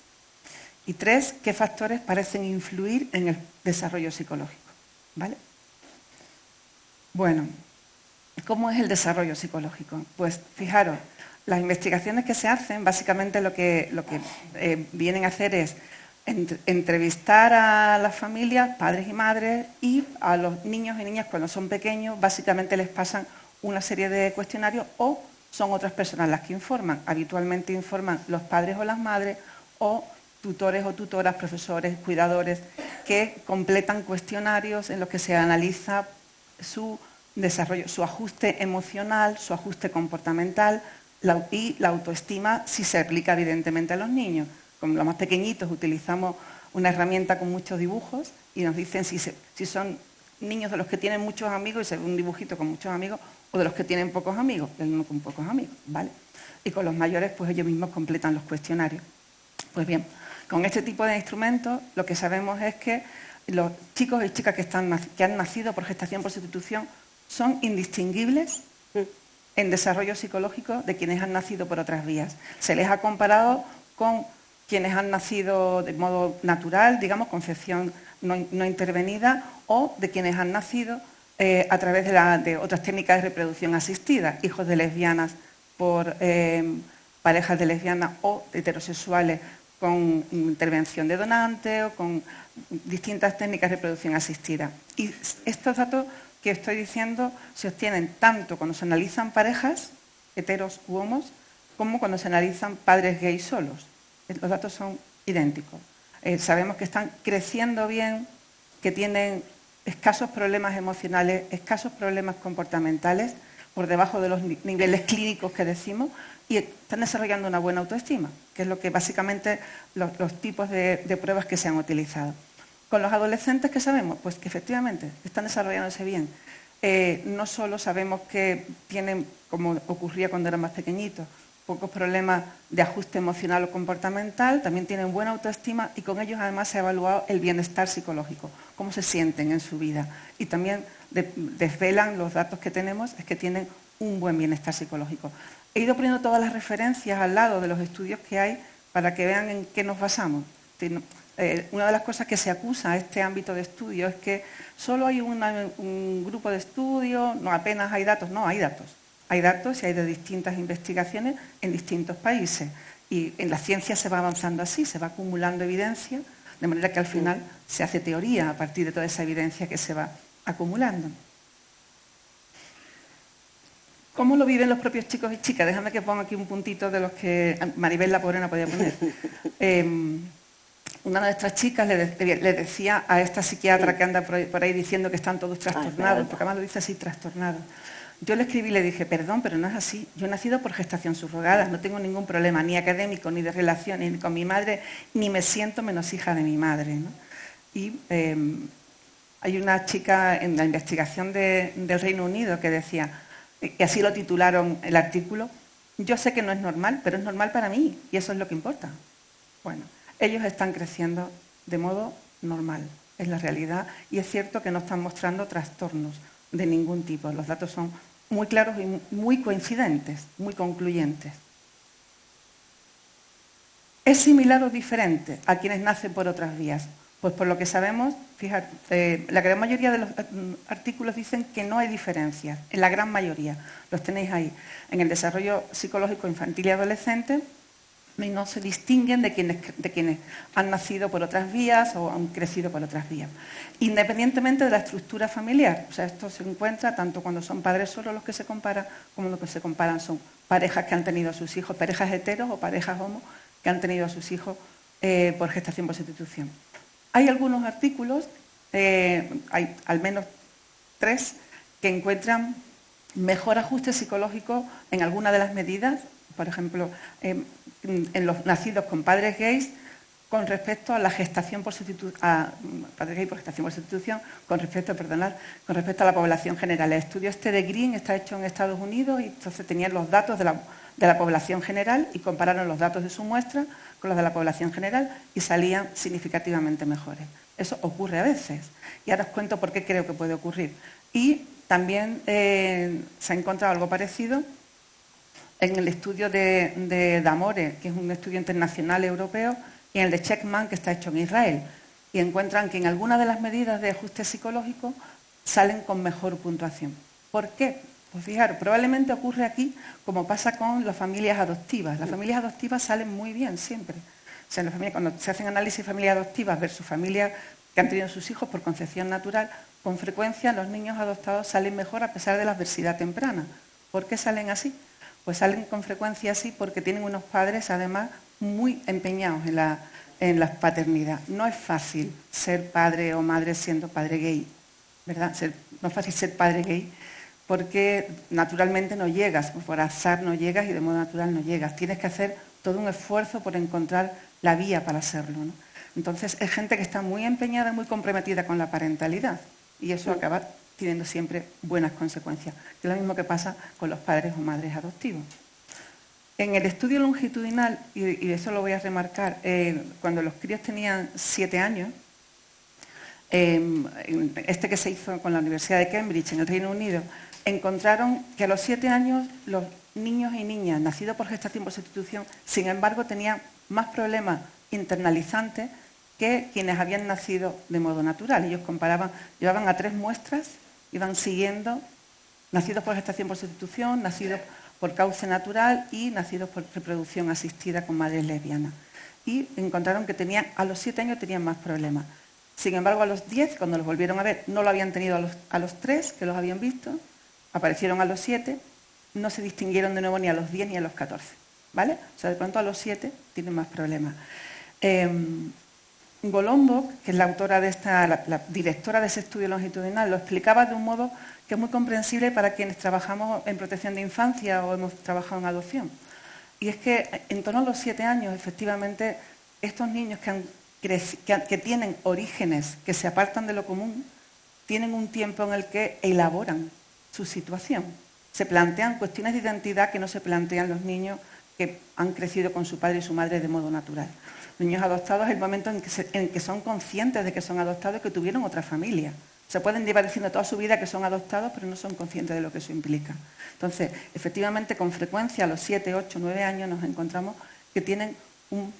Y 3. ¿Qué factores parecen influir en el desarrollo psicológico? ¿Vale? Bueno, ¿cómo es el desarrollo psicológico? Pues fijaros, las investigaciones que se hacen, básicamente lo que vienen a hacer es entrevistar a las familias, padres y madres, y a los niños y niñas cuando son pequeños, básicamente les pasan una serie de cuestionarios o son otras personas las que informan. Habitualmente informan los padres o las madres o tutores o tutoras, profesores, cuidadores, que completan cuestionarios en los que se analiza su desarrollo, su ajuste emocional, su ajuste comportamental y la autoestima, si se aplica evidentemente a los niños. Con los más pequeñitos utilizamos una herramienta con muchos dibujos y nos dicen si son niños de los que tienen muchos amigos y se ve un dibujito con muchos amigos, o de los que tienen pocos amigos, el uno con pocos amigos, ¿vale? Y con los mayores, pues ellos mismos completan los cuestionarios. Pues bien, con este tipo de instrumentos lo que sabemos es que los chicos y chicas que han nacido por gestación por sustitución son indistinguibles en desarrollo psicológico de quienes han nacido por otras vías. Se les ha comparado con quienes han nacido de modo natural, digamos, concepción no intervenida, o de quienes han nacido a través de otras técnicas de reproducción asistida, hijos de lesbianas por parejas de lesbianas o heterosexuales con intervención de donante o con distintas técnicas de reproducción asistida. Y estos datos que estoy diciendo se obtienen tanto cuando se analizan parejas, heteros u homos, como cuando se analizan padres gays solos. Los datos son idénticos. Sabemos que están creciendo bien, que tienen escasos problemas emocionales, escasos problemas comportamentales, por debajo de los niveles clínicos que decimos, y están desarrollando una buena autoestima, que es lo que básicamente los tipos de pruebas que se han utilizado. Con los adolescentes, ¿qué sabemos? Pues que efectivamente están desarrollándose bien. No solo sabemos que tienen, como ocurría cuando eran más pequeñitos, pocos problemas de ajuste emocional o comportamental, también tienen buena autoestima y con ellos además se ha evaluado el bienestar psicológico, cómo se sienten en su vida. Y también desvelan los datos que tenemos, es que tienen un buen bienestar psicológico. He ido poniendo todas las referencias al lado de los estudios que hay para que vean en qué nos basamos. Una de las cosas que se acusa a este ámbito de estudio es que solo hay un grupo de estudio, no apenas hay datos, no, hay datos. Hay datos y hay de distintas investigaciones en distintos países. Y en la ciencia se va avanzando así, se va acumulando evidencia, de manera que al final se hace teoría a partir de toda esa evidencia que se va acumulando. ¿Cómo lo viven los propios chicos y chicas? Déjame que ponga aquí un puntito de los que Maribel la pobre no podía poner. Una de nuestras chicas le decía a esta psiquiatra que anda por ahí diciendo que están todos trastornados, porque además lo dice así, trastornados. Yo le escribí y le dije, perdón, pero no es así. Yo he nacido por gestación subrogada, no tengo ningún problema, ni académico, ni de relaciones, ni con mi madre, ni me siento menos hija de mi madre, ¿no? Y hay una chica en la investigación del Reino Unido que decía, que así lo titularon el artículo, yo sé que no es normal, pero es normal para mí, y eso es lo que importa. Bueno, ellos están creciendo de modo normal, es la realidad, y es cierto que no están mostrando trastornos de ningún tipo. Los datos son muy claros y muy coincidentes, muy concluyentes. ¿Es similar o diferente a quienes nacen por otras vías? Pues por lo que sabemos, fíjate, la gran mayoría de los artículos dicen que no hay diferencias, en la gran mayoría, los tenéis ahí, en el desarrollo psicológico infantil y adolescente, y no se distinguen de quienes han nacido por otras vías o han crecido por otras vías, independientemente de la estructura familiar. O sea, esto se encuentra tanto cuando son padres solos los que se comparan, como los que se comparan son parejas que han tenido a sus hijos, parejas heteros o parejas homo que han tenido a sus hijos por gestación por sustitución. Hay algunos artículos, hay al menos 3, que encuentran mejor ajuste psicológico en alguna de las medidas, por ejemplo, en los nacidos con padres gays con respecto a la gestación por sustitución, padres gays por gestación por sustitución, con respecto a la población general. El estudio este de Green está hecho en Estados Unidos y entonces tenían los datos de de la población general y compararon los datos de su muestra con los de la población general y salían significativamente mejores. Eso ocurre a veces. Y ahora os cuento por qué creo que puede ocurrir. Y también se ha encontrado algo parecido en el estudio de Damore, que es un estudio internacional europeo, y en el de Checkman, que está hecho en Israel. Y encuentran que en algunas de las medidas de ajuste psicológico salen con mejor puntuación. ¿Por qué? Pues fijaros, probablemente ocurre aquí como pasa con las familias adoptivas. Las familias adoptivas salen muy bien siempre. O sea, cuando se hacen análisis de familias adoptivas versus familias que han tenido sus hijos por concepción natural, con frecuencia los niños adoptados salen mejor a pesar de la adversidad temprana. ¿Por qué salen así? Pues salen con frecuencia así porque tienen unos padres, además, muy empeñados en la paternidad. No es fácil ser padre o madre siendo padre gay, ¿verdad? No es fácil ser padre gay porque naturalmente no llegas, por azar no llegas y de modo natural no llegas. Tienes que hacer todo un esfuerzo por encontrar la vía para hacerlo, ¿no? Entonces, es gente que está muy empeñada, muy comprometida con la parentalidad y eso acaba teniendo siempre buenas consecuencias, que es lo mismo que pasa con los padres o madres adoptivos. En el estudio longitudinal, y eso lo voy a remarcar, cuando los críos tenían 7 años, este que se hizo con la Universidad de Cambridge en el Reino Unido, encontraron que a los 7 años los niños y niñas nacidos por gestación por sustitución, sin embargo, tenían más problemas internalizantes que quienes habían nacido de modo natural. Ellos comparaban, llevaban a 3 muestras, iban siguiendo nacidos por gestación por sustitución, nacidos por cauce natural y nacidos por reproducción asistida con madres lesbianas. Y encontraron que a los 7 años tenían más problemas. Sin embargo, a los 10, cuando los volvieron a ver, no lo habían tenido a los 3, que los habían visto, aparecieron a los 7, no se distinguieron de nuevo ni a los 10 ni a los 14. ¿Vale? O sea, de pronto a los 7 tienen más problemas. Golombok, que es la autora de la directora de ese estudio longitudinal, lo explicaba de un modo que es muy comprensible para quienes trabajamos en protección de infancia o hemos trabajado en adopción. Y es que en torno a los 7 años, efectivamente, estos niños que tienen orígenes que se apartan de lo común, tienen un tiempo en el que elaboran su situación. Se plantean cuestiones de identidad que no se plantean los niños que han crecido con su padre y su madre de modo natural. Los niños adoptados es el momento en que son conscientes de que son adoptados y que tuvieron otra familia. Se pueden llevar diciendo toda su vida que son adoptados, pero no son conscientes de lo que eso implica. Entonces, efectivamente, con frecuencia a los 7, 8, 9 años nos encontramos que tienen un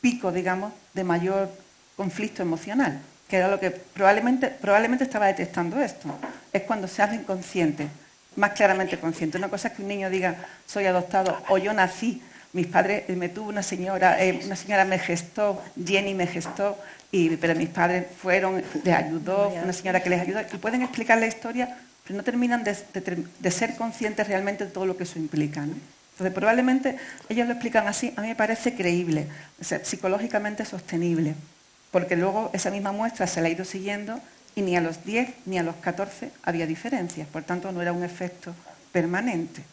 pico, digamos, de mayor conflicto emocional, que era lo que probablemente estaba detectando esto. Es cuando se hacen conscientes, más claramente conscientes. Una cosa es que un niño diga, soy adoptado, o yo nací, mis padres, me tuvo una señora me gestó, Jenny me gestó, pero mis padres les ayudó, una señora que les ayudó, y pueden explicar la historia, pero no terminan de ser conscientes realmente de todo lo que eso implica, ¿no? Entonces, probablemente ellos lo explican así, a mí me parece creíble, o sea, psicológicamente sostenible, porque luego esa misma muestra se la ha ido siguiendo y ni a los 10 ni a los 14 había diferencias, por tanto no era un efecto permanente.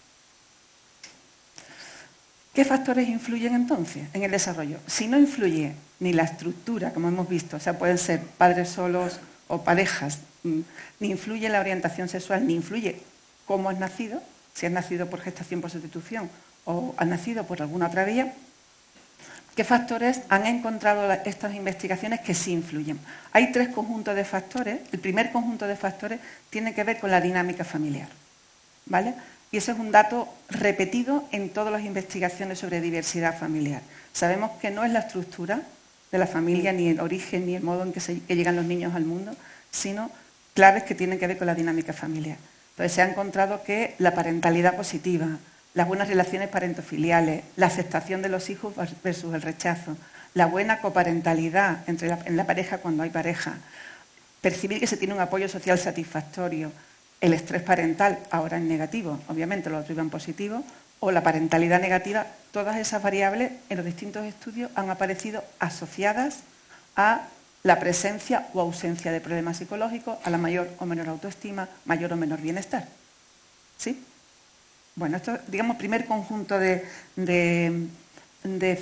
¿Qué factores influyen entonces en el desarrollo? Si no influye ni la estructura, como hemos visto, o sea, pueden ser padres solos o parejas, ni influye la orientación sexual, ni influye cómo has nacido, si has nacido por gestación por sustitución o has nacido por alguna otra vía, ¿qué factores han encontrado estas investigaciones que sí influyen? Hay 3 conjuntos de factores. El primer conjunto de factores tiene que ver con la dinámica familiar, ¿vale? Y eso es un dato repetido en todas las investigaciones sobre diversidad familiar. Sabemos que no es la estructura de la familia, ni el origen, ni el modo en que llegan los niños al mundo, sino claves que tienen que ver con la dinámica familiar. Entonces se ha encontrado que la parentalidad positiva, las buenas relaciones parentofiliales, la aceptación de los hijos versus el rechazo, la buena coparentalidad en la pareja cuando hay pareja, percibir que se tiene un apoyo social satisfactorio, el estrés parental ahora en negativo, obviamente lo otro iba en positivo, o la parentalidad negativa, todas esas variables en los distintos estudios han aparecido asociadas a la presencia o ausencia de problemas psicológicos, a la mayor o menor autoestima, mayor o menor bienestar. ¿Sí? Bueno, esto es, digamos, primer conjunto de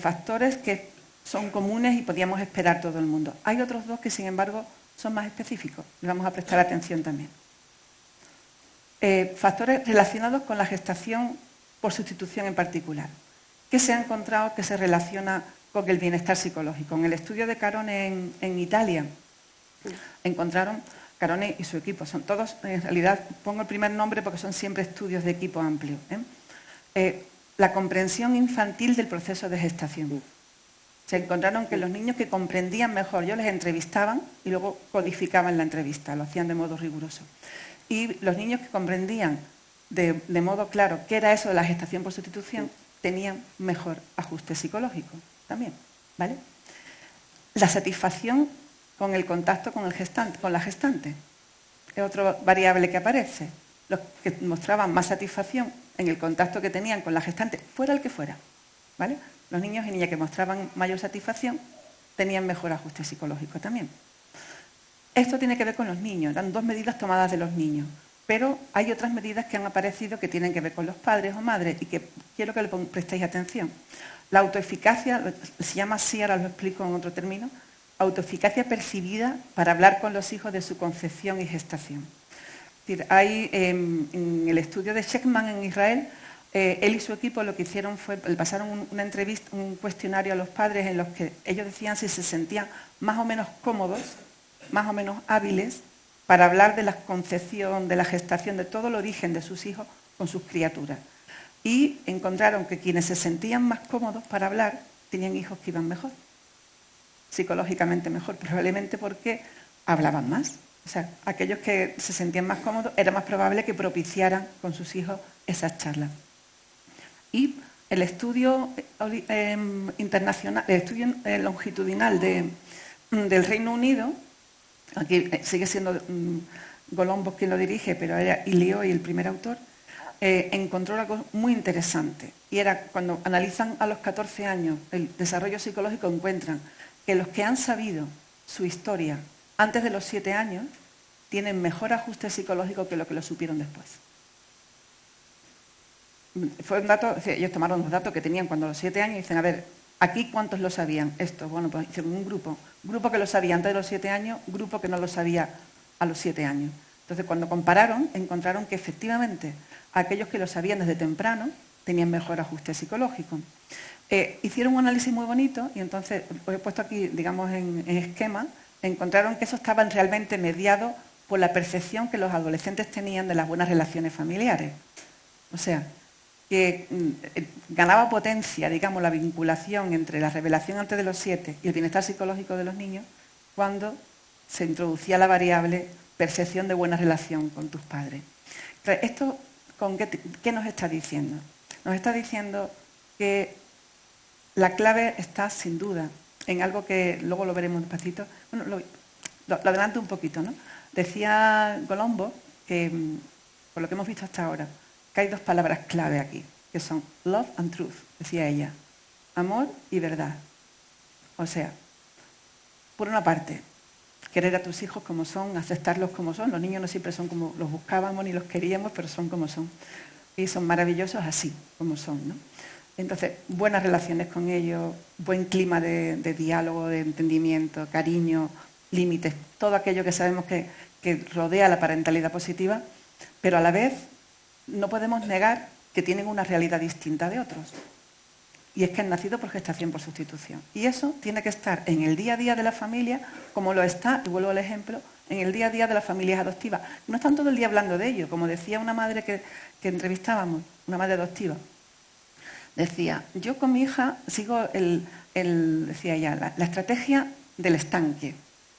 factores que son comunes y podíamos esperar todo el mundo. Hay otros 2 que, sin embargo, son más específicos y vamos a prestar atención también. Factores relacionados con la gestación por sustitución en particular. ¿Qué se ha encontrado que se relaciona con el bienestar psicológico? En el estudio de Carone en Italia, encontraron, Carone y su equipo, son todos, en realidad pongo el primer nombre porque son siempre estudios de equipo amplio, la comprensión infantil del proceso de gestación. Se encontraron que los niños que comprendían mejor, yo les entrevistaban y luego codificaban la entrevista, lo hacían de modo riguroso. Y los niños que comprendían de modo claro qué era eso de la gestación por sustitución, tenían mejor ajuste psicológico también, ¿vale? La satisfacción con el contacto con la gestante es otra variable que aparece. Los que mostraban más satisfacción en el contacto que tenían con la gestante, fuera el que fuera, ¿vale? Los niños y niñas que mostraban mayor satisfacción tenían mejor ajuste psicológico también. Esto tiene que ver con los niños, eran 2 medidas tomadas de los niños, pero hay otras medidas que han aparecido que tienen que ver con los padres o madres y que quiero que le prestéis atención. La autoeficacia, se llama así, ahora lo explico en otro término, autoeficacia percibida para hablar con los hijos de su concepción y gestación. Es decir, hay, en el estudio de Sheckman en Israel, él y su equipo lo que hicieron fue, le pasaron una entrevista, un cuestionario a los padres en los que ellos decían si se sentían más o menos cómodos, más o menos hábiles para hablar de la concepción, de la gestación, de todo el origen de sus hijos con sus criaturas. Y encontraron que quienes se sentían más cómodos para hablar tenían hijos que iban mejor, psicológicamente mejor, probablemente porque hablaban más. O sea, aquellos que se sentían más cómodos era más probable que propiciaran con sus hijos esas charlas. Y el estudio internacional, el estudio longitudinal del Reino Unido, aquí sigue siendo Golombos quien lo dirige, pero era Ilioy el primer autor, encontró algo muy interesante. Y era cuando analizan a los 14 años el desarrollo psicológico, encuentran que los que han sabido su historia antes de los 7 años tienen mejor ajuste psicológico que los que lo supieron después. Fue un dato, ellos tomaron los datos que tenían cuando a los 7 años y dicen, a ver, ¿aquí cuántos lo sabían? Esto, bueno, pues hicieron un grupo que lo sabía antes de los 7 años, grupo que no lo sabía a los 7 años. Entonces, cuando compararon, encontraron que efectivamente aquellos que lo sabían desde temprano tenían mejor ajuste psicológico. Hicieron un análisis muy bonito y entonces, os he puesto aquí, digamos, en esquema, encontraron que eso estaba realmente mediado por la percepción que los adolescentes tenían de las buenas relaciones familiares. O sea, que ganaba potencia, digamos, la vinculación entre la revelación antes de los 7 y el bienestar psicológico de los niños cuando se introducía la variable percepción de buena relación con tus padres. ¿Esto qué nos está diciendo? Nos está diciendo que la clave está, sin duda, en algo que luego lo veremos despacito. Bueno, lo adelanto un poquito, ¿no? Decía Colombo que, por lo que hemos visto hasta ahora, que hay 2 palabras clave aquí, que son love and truth, decía ella, amor y verdad. O sea, por una parte, querer a tus hijos como son, aceptarlos como son. Los niños no siempre son como los buscábamos ni los queríamos, pero son como son. Y son maravillosos así, como son, ¿no? Entonces, buenas relaciones con ellos, buen clima de diálogo, de entendimiento, cariño, límites, todo aquello que sabemos que rodea la parentalidad positiva, pero a la vez no podemos negar que tienen una realidad distinta de otros. Y es que han nacido por gestación por sustitución. Y eso tiene que estar en el día a día de la familia, como lo está, y vuelvo al ejemplo, en el día a día de las familias adoptivas. No están todo el día hablando de ello, como decía una madre que entrevistábamos, una madre adoptiva. Decía, yo con mi hija sigo decía ella, la estrategia del estanque.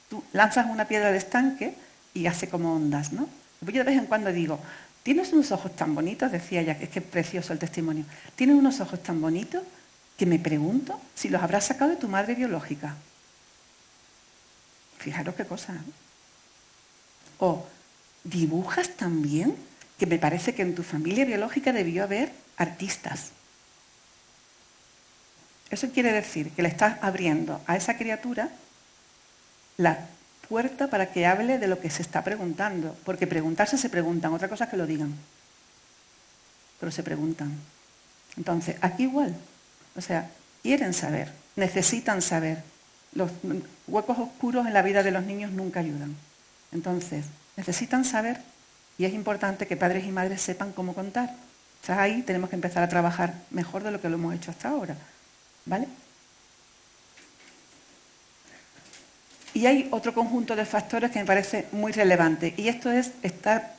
Tú lanzas una piedra al estanque y hace como ondas, ¿no? Pues yo de vez en cuando digo, tienes unos ojos tan bonitos, decía ella, que es que es precioso el testimonio, tienes unos ojos tan bonitos que me pregunto si los habrás sacado de tu madre biológica. Fijaros qué cosa, ¿no? O dibujas tan bien que me parece que en tu familia biológica debió haber artistas. Eso quiere decir que le estás abriendo a esa criatura la puerta para que hable de lo que se está preguntando. Porque preguntarse se preguntan, otra cosa es que lo digan. Pero se preguntan. Entonces, aquí igual. O sea, quieren saber, necesitan saber. Los huecos oscuros en la vida de los niños nunca ayudan. Entonces, necesitan saber y es importante que padres y madres sepan cómo contar. Quizás ahí tenemos que empezar a trabajar mejor de lo que lo hemos hecho hasta ahora, ¿vale? Y hay otro conjunto de factores que me parece muy relevante, y esto es,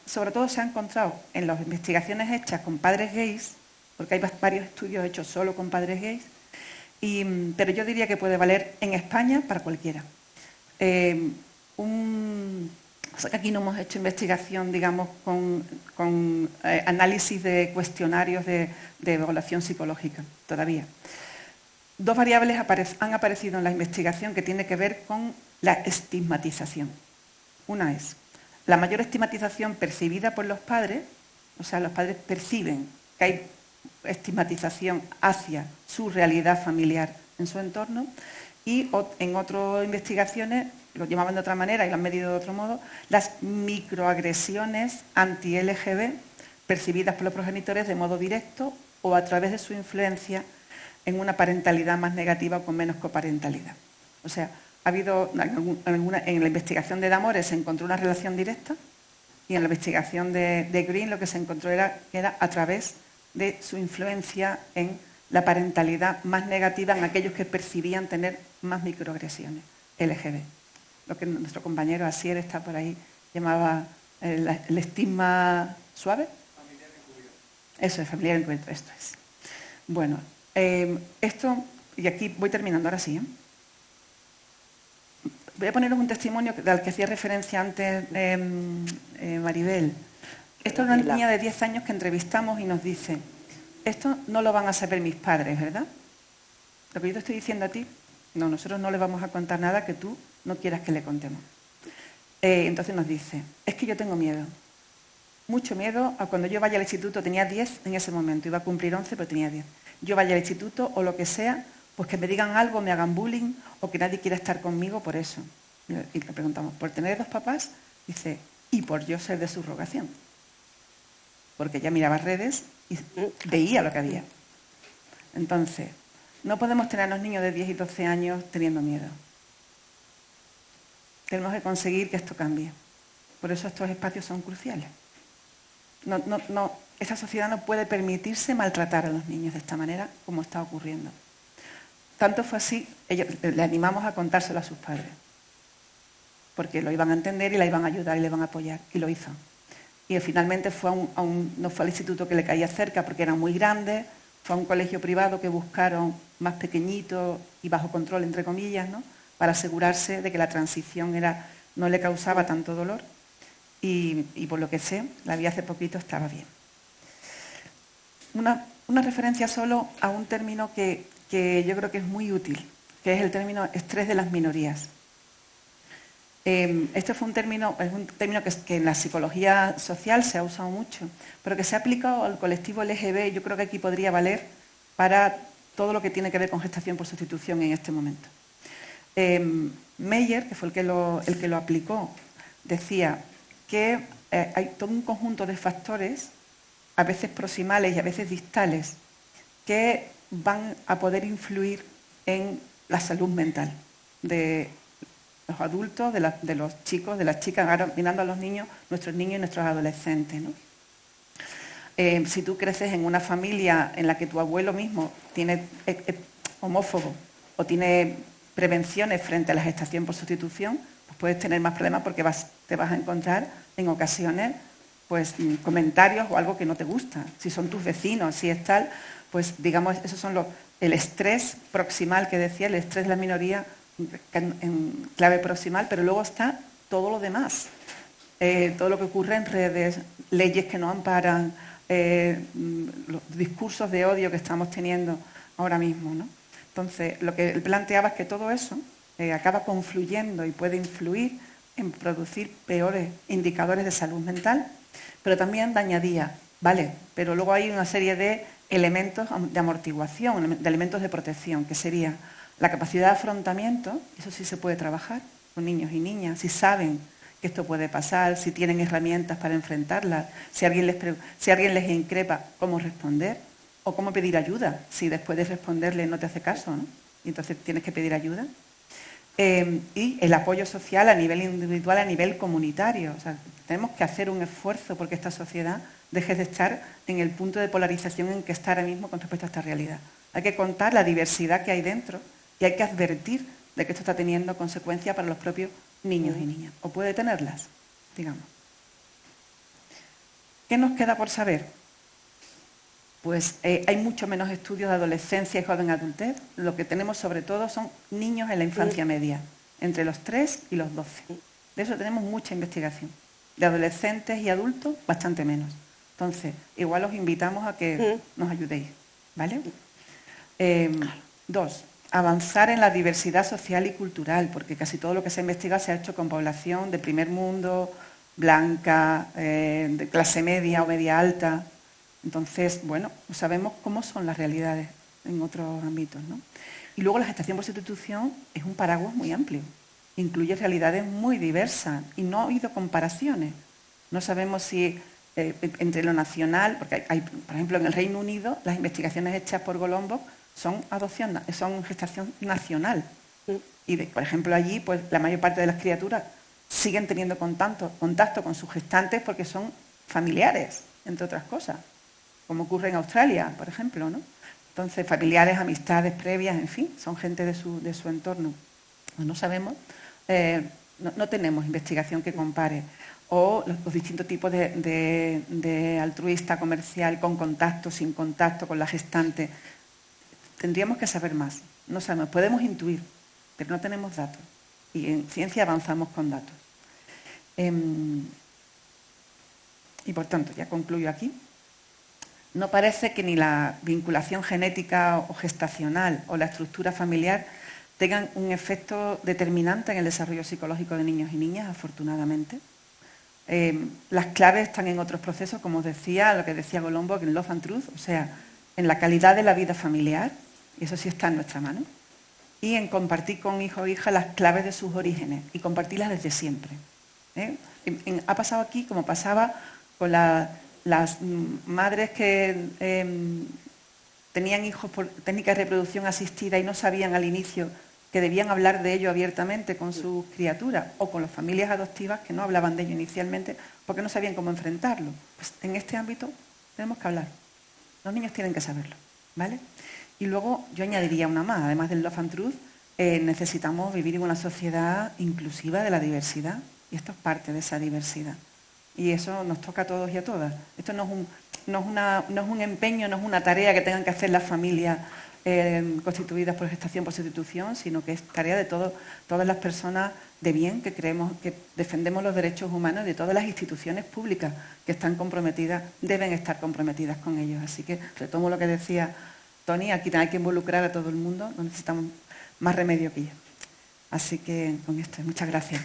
sobre todo se ha encontrado en las investigaciones hechas con padres gays, porque hay varios estudios hechos solo con padres gays, pero yo diría que puede valer en España para cualquiera. Aquí no hemos hecho investigación, digamos, con análisis de cuestionarios de evaluación psicológica todavía. Dos variables han aparecido en la investigación que tienen que ver con la estigmatización. Una es la mayor estigmatización percibida por los padres, o sea, los padres perciben que hay estigmatización hacia su realidad familiar en su entorno, y en otras investigaciones lo llamaban de otra manera y lo han medido de otro modo, las microagresiones anti-LGB percibidas por los progenitores de modo directo o a través de su influencia en una parentalidad más negativa o con menos coparentalidad. O sea, ha habido en la investigación de Damore se encontró una relación directa, y en la investigación de Green lo que se encontró era a través de su influencia en la parentalidad más negativa en aquellos que percibían tener más microagresiones LGB. Lo que nuestro compañero Asier está por ahí llamaba el estigma suave. Familiar encubierto. Eso es, familiar encubierto, esto es. Bueno, esto, y aquí voy terminando, ahora sí. Voy a poneros un testimonio al que hacía referencia antes Maribel. Esta es una niña de 10 años que entrevistamos y nos dice: esto no lo van a saber mis padres, ¿verdad? Lo que yo te estoy diciendo a ti, no, nosotros no les vamos a contar nada que tú no quieras que le contemos. Entonces nos dice: es que yo tengo miedo, mucho miedo a cuando yo vaya al instituto. Tenía 10 en ese momento, iba a cumplir 11, pero tenía 10. Yo vaya al instituto o lo que sea, pues que me digan algo, me hagan bullying o que nadie quiera estar conmigo por eso. Y le preguntamos: ¿por tener 2 papás? Dice: y por yo ser de subrogación. Porque ella miraba redes y veía lo que había. Entonces, no podemos tener a los niños de 10 y 12 años teniendo miedo. Tenemos que conseguir que esto cambie. Por eso estos espacios son cruciales. Esta sociedad no puede permitirse maltratar a los niños de esta manera como está ocurriendo. Tanto fue así, le animamos a contárselo a sus padres, porque lo iban a entender y la iban a ayudar y le iban a apoyar, y lo hizo. Y finalmente no fue al instituto que le caía cerca porque era muy grande, fue a un colegio privado que buscaron más pequeñito y bajo control, entre comillas, ¿no?, para asegurarse de que la transición no le causaba tanto dolor, y por lo que sé, la vi hace poquito, estaba bien. Una referencia solo a un término que yo creo que es muy útil, que es el término estrés de las minorías. Este es un término que en la psicología social se ha usado mucho, pero que se ha aplicado al colectivo LGB, y yo creo que aquí podría valer para todo lo que tiene que ver con gestación por sustitución en este momento. Meyer, que fue el que lo aplicó, decía que hay todo un conjunto de factores, a veces proximales y a veces distales, que van a poder influir en la salud mental de los adultos, de los chicos, de las chicas, ahora mirando a los niños, nuestros niños y nuestros adolescentes, ¿no? Si tú creces en una familia en la que tu abuelo mismo tiene homófobo o tiene prevenciones frente a la gestación por sustitución, pues puedes tener más problemas porque te vas a encontrar en ocasiones pues comentarios o algo que no te gusta. Si son tus vecinos, si es tal, pues digamos, esos son el estrés proximal que decía, el estrés de la minoría en clave proximal, pero luego está todo lo demás. Todo lo que ocurre en redes, leyes que no amparan, los discursos de odio que estamos teniendo ahora mismo, ¿no? Entonces, lo que él planteaba es que todo eso acaba confluyendo y puede influir en producir peores indicadores de salud mental, pero también añadía, vale, pero luego hay una serie de elementos de amortiguación, de elementos de protección, que sería la capacidad de afrontamiento. Eso sí se puede trabajar con niños y niñas, si saben que esto puede pasar, si tienen herramientas para enfrentarlas, si alguien les increpa, cómo responder o cómo pedir ayuda, si después de responderle no te hace caso, ¿no? Y entonces tienes que pedir ayuda. Y el apoyo social a nivel individual, a nivel comunitario. O sea, Tenemos que hacer un esfuerzo porque esta sociedad deje de estar en el punto de polarización en que está ahora mismo con respecto a esta realidad. Hay que contar la diversidad que hay dentro y hay que advertir de que esto está teniendo consecuencias para los propios niños y niñas, o puede tenerlas, digamos. ¿Qué nos queda por saber? Pues hay mucho menos estudios de adolescencia y joven adultez. Lo que tenemos sobre todo son niños en la infancia media, entre los 3 y los 12. De eso tenemos mucha investigación. De adolescentes y adultos, bastante menos. Entonces, igual os invitamos a que nos ayudéis, ¿vale? 2. Avanzar en la diversidad social y cultural, porque casi todo lo que se investiga se ha hecho con población de primer mundo, blanca, de clase media o media alta. Entonces, bueno, sabemos cómo son las realidades en otros ámbitos, ¿no? Y luego la gestación por sustitución es un paraguas muy amplio. Incluye realidades muy diversas y no ha habido comparaciones. No sabemos si entre lo nacional, porque hay, por ejemplo, en el Reino Unido, las investigaciones hechas por Colombo son gestación nacional. Y, por ejemplo, allí pues, la mayor parte de las criaturas siguen teniendo contacto con sus gestantes porque son familiares, entre otras cosas, como ocurre en Australia, por ejemplo, ¿no? Entonces, familiares, amistades previas, en fin, son gente de su entorno. No sabemos, no tenemos investigación que compare. O los distintos tipos de altruista comercial, con contacto, sin contacto, con la gestante. Tendríamos que saber más. No sabemos, podemos intuir, pero no tenemos datos. Y en ciencia avanzamos con datos. Y por tanto, ya concluyo aquí. No parece que ni la vinculación genética o gestacional o la estructura familiar tengan un efecto determinante en el desarrollo psicológico de niños y niñas, afortunadamente. Las claves están en otros procesos, como os decía, lo que decía Colombo, en Love and Truth, o sea, en la calidad de la vida familiar, y eso sí está en nuestra mano, y en compartir con hijo o hija las claves de sus orígenes y compartirlas desde siempre. Ha pasado aquí como pasaba con las madres que tenían hijos por técnica de reproducción asistida y no sabían al inicio que debían hablar de ello abiertamente con sus criaturas, o con las familias adoptivas que no hablaban de ello inicialmente porque no sabían cómo enfrentarlo. Pues en este ámbito tenemos que hablar. Los niños tienen que saberlo, ¿vale? Y luego yo añadiría una más, además del Love and Truth, necesitamos vivir en una sociedad inclusiva de la diversidad, y esto es parte de esa diversidad. Y eso nos toca a todos y a todas. Esto no es un empeño, no es una tarea que tengan que hacer las familias constituidas por gestación por sustitución, sino que es tarea de todas las personas de bien que creemos que defendemos los derechos humanos, de todas las instituciones públicas que están comprometidas, deben estar comprometidas con ellos. Así que retomo lo que decía Tony, aquí hay que involucrar a todo el mundo, no necesitamos más remedio que ello. Así que con esto, muchas gracias.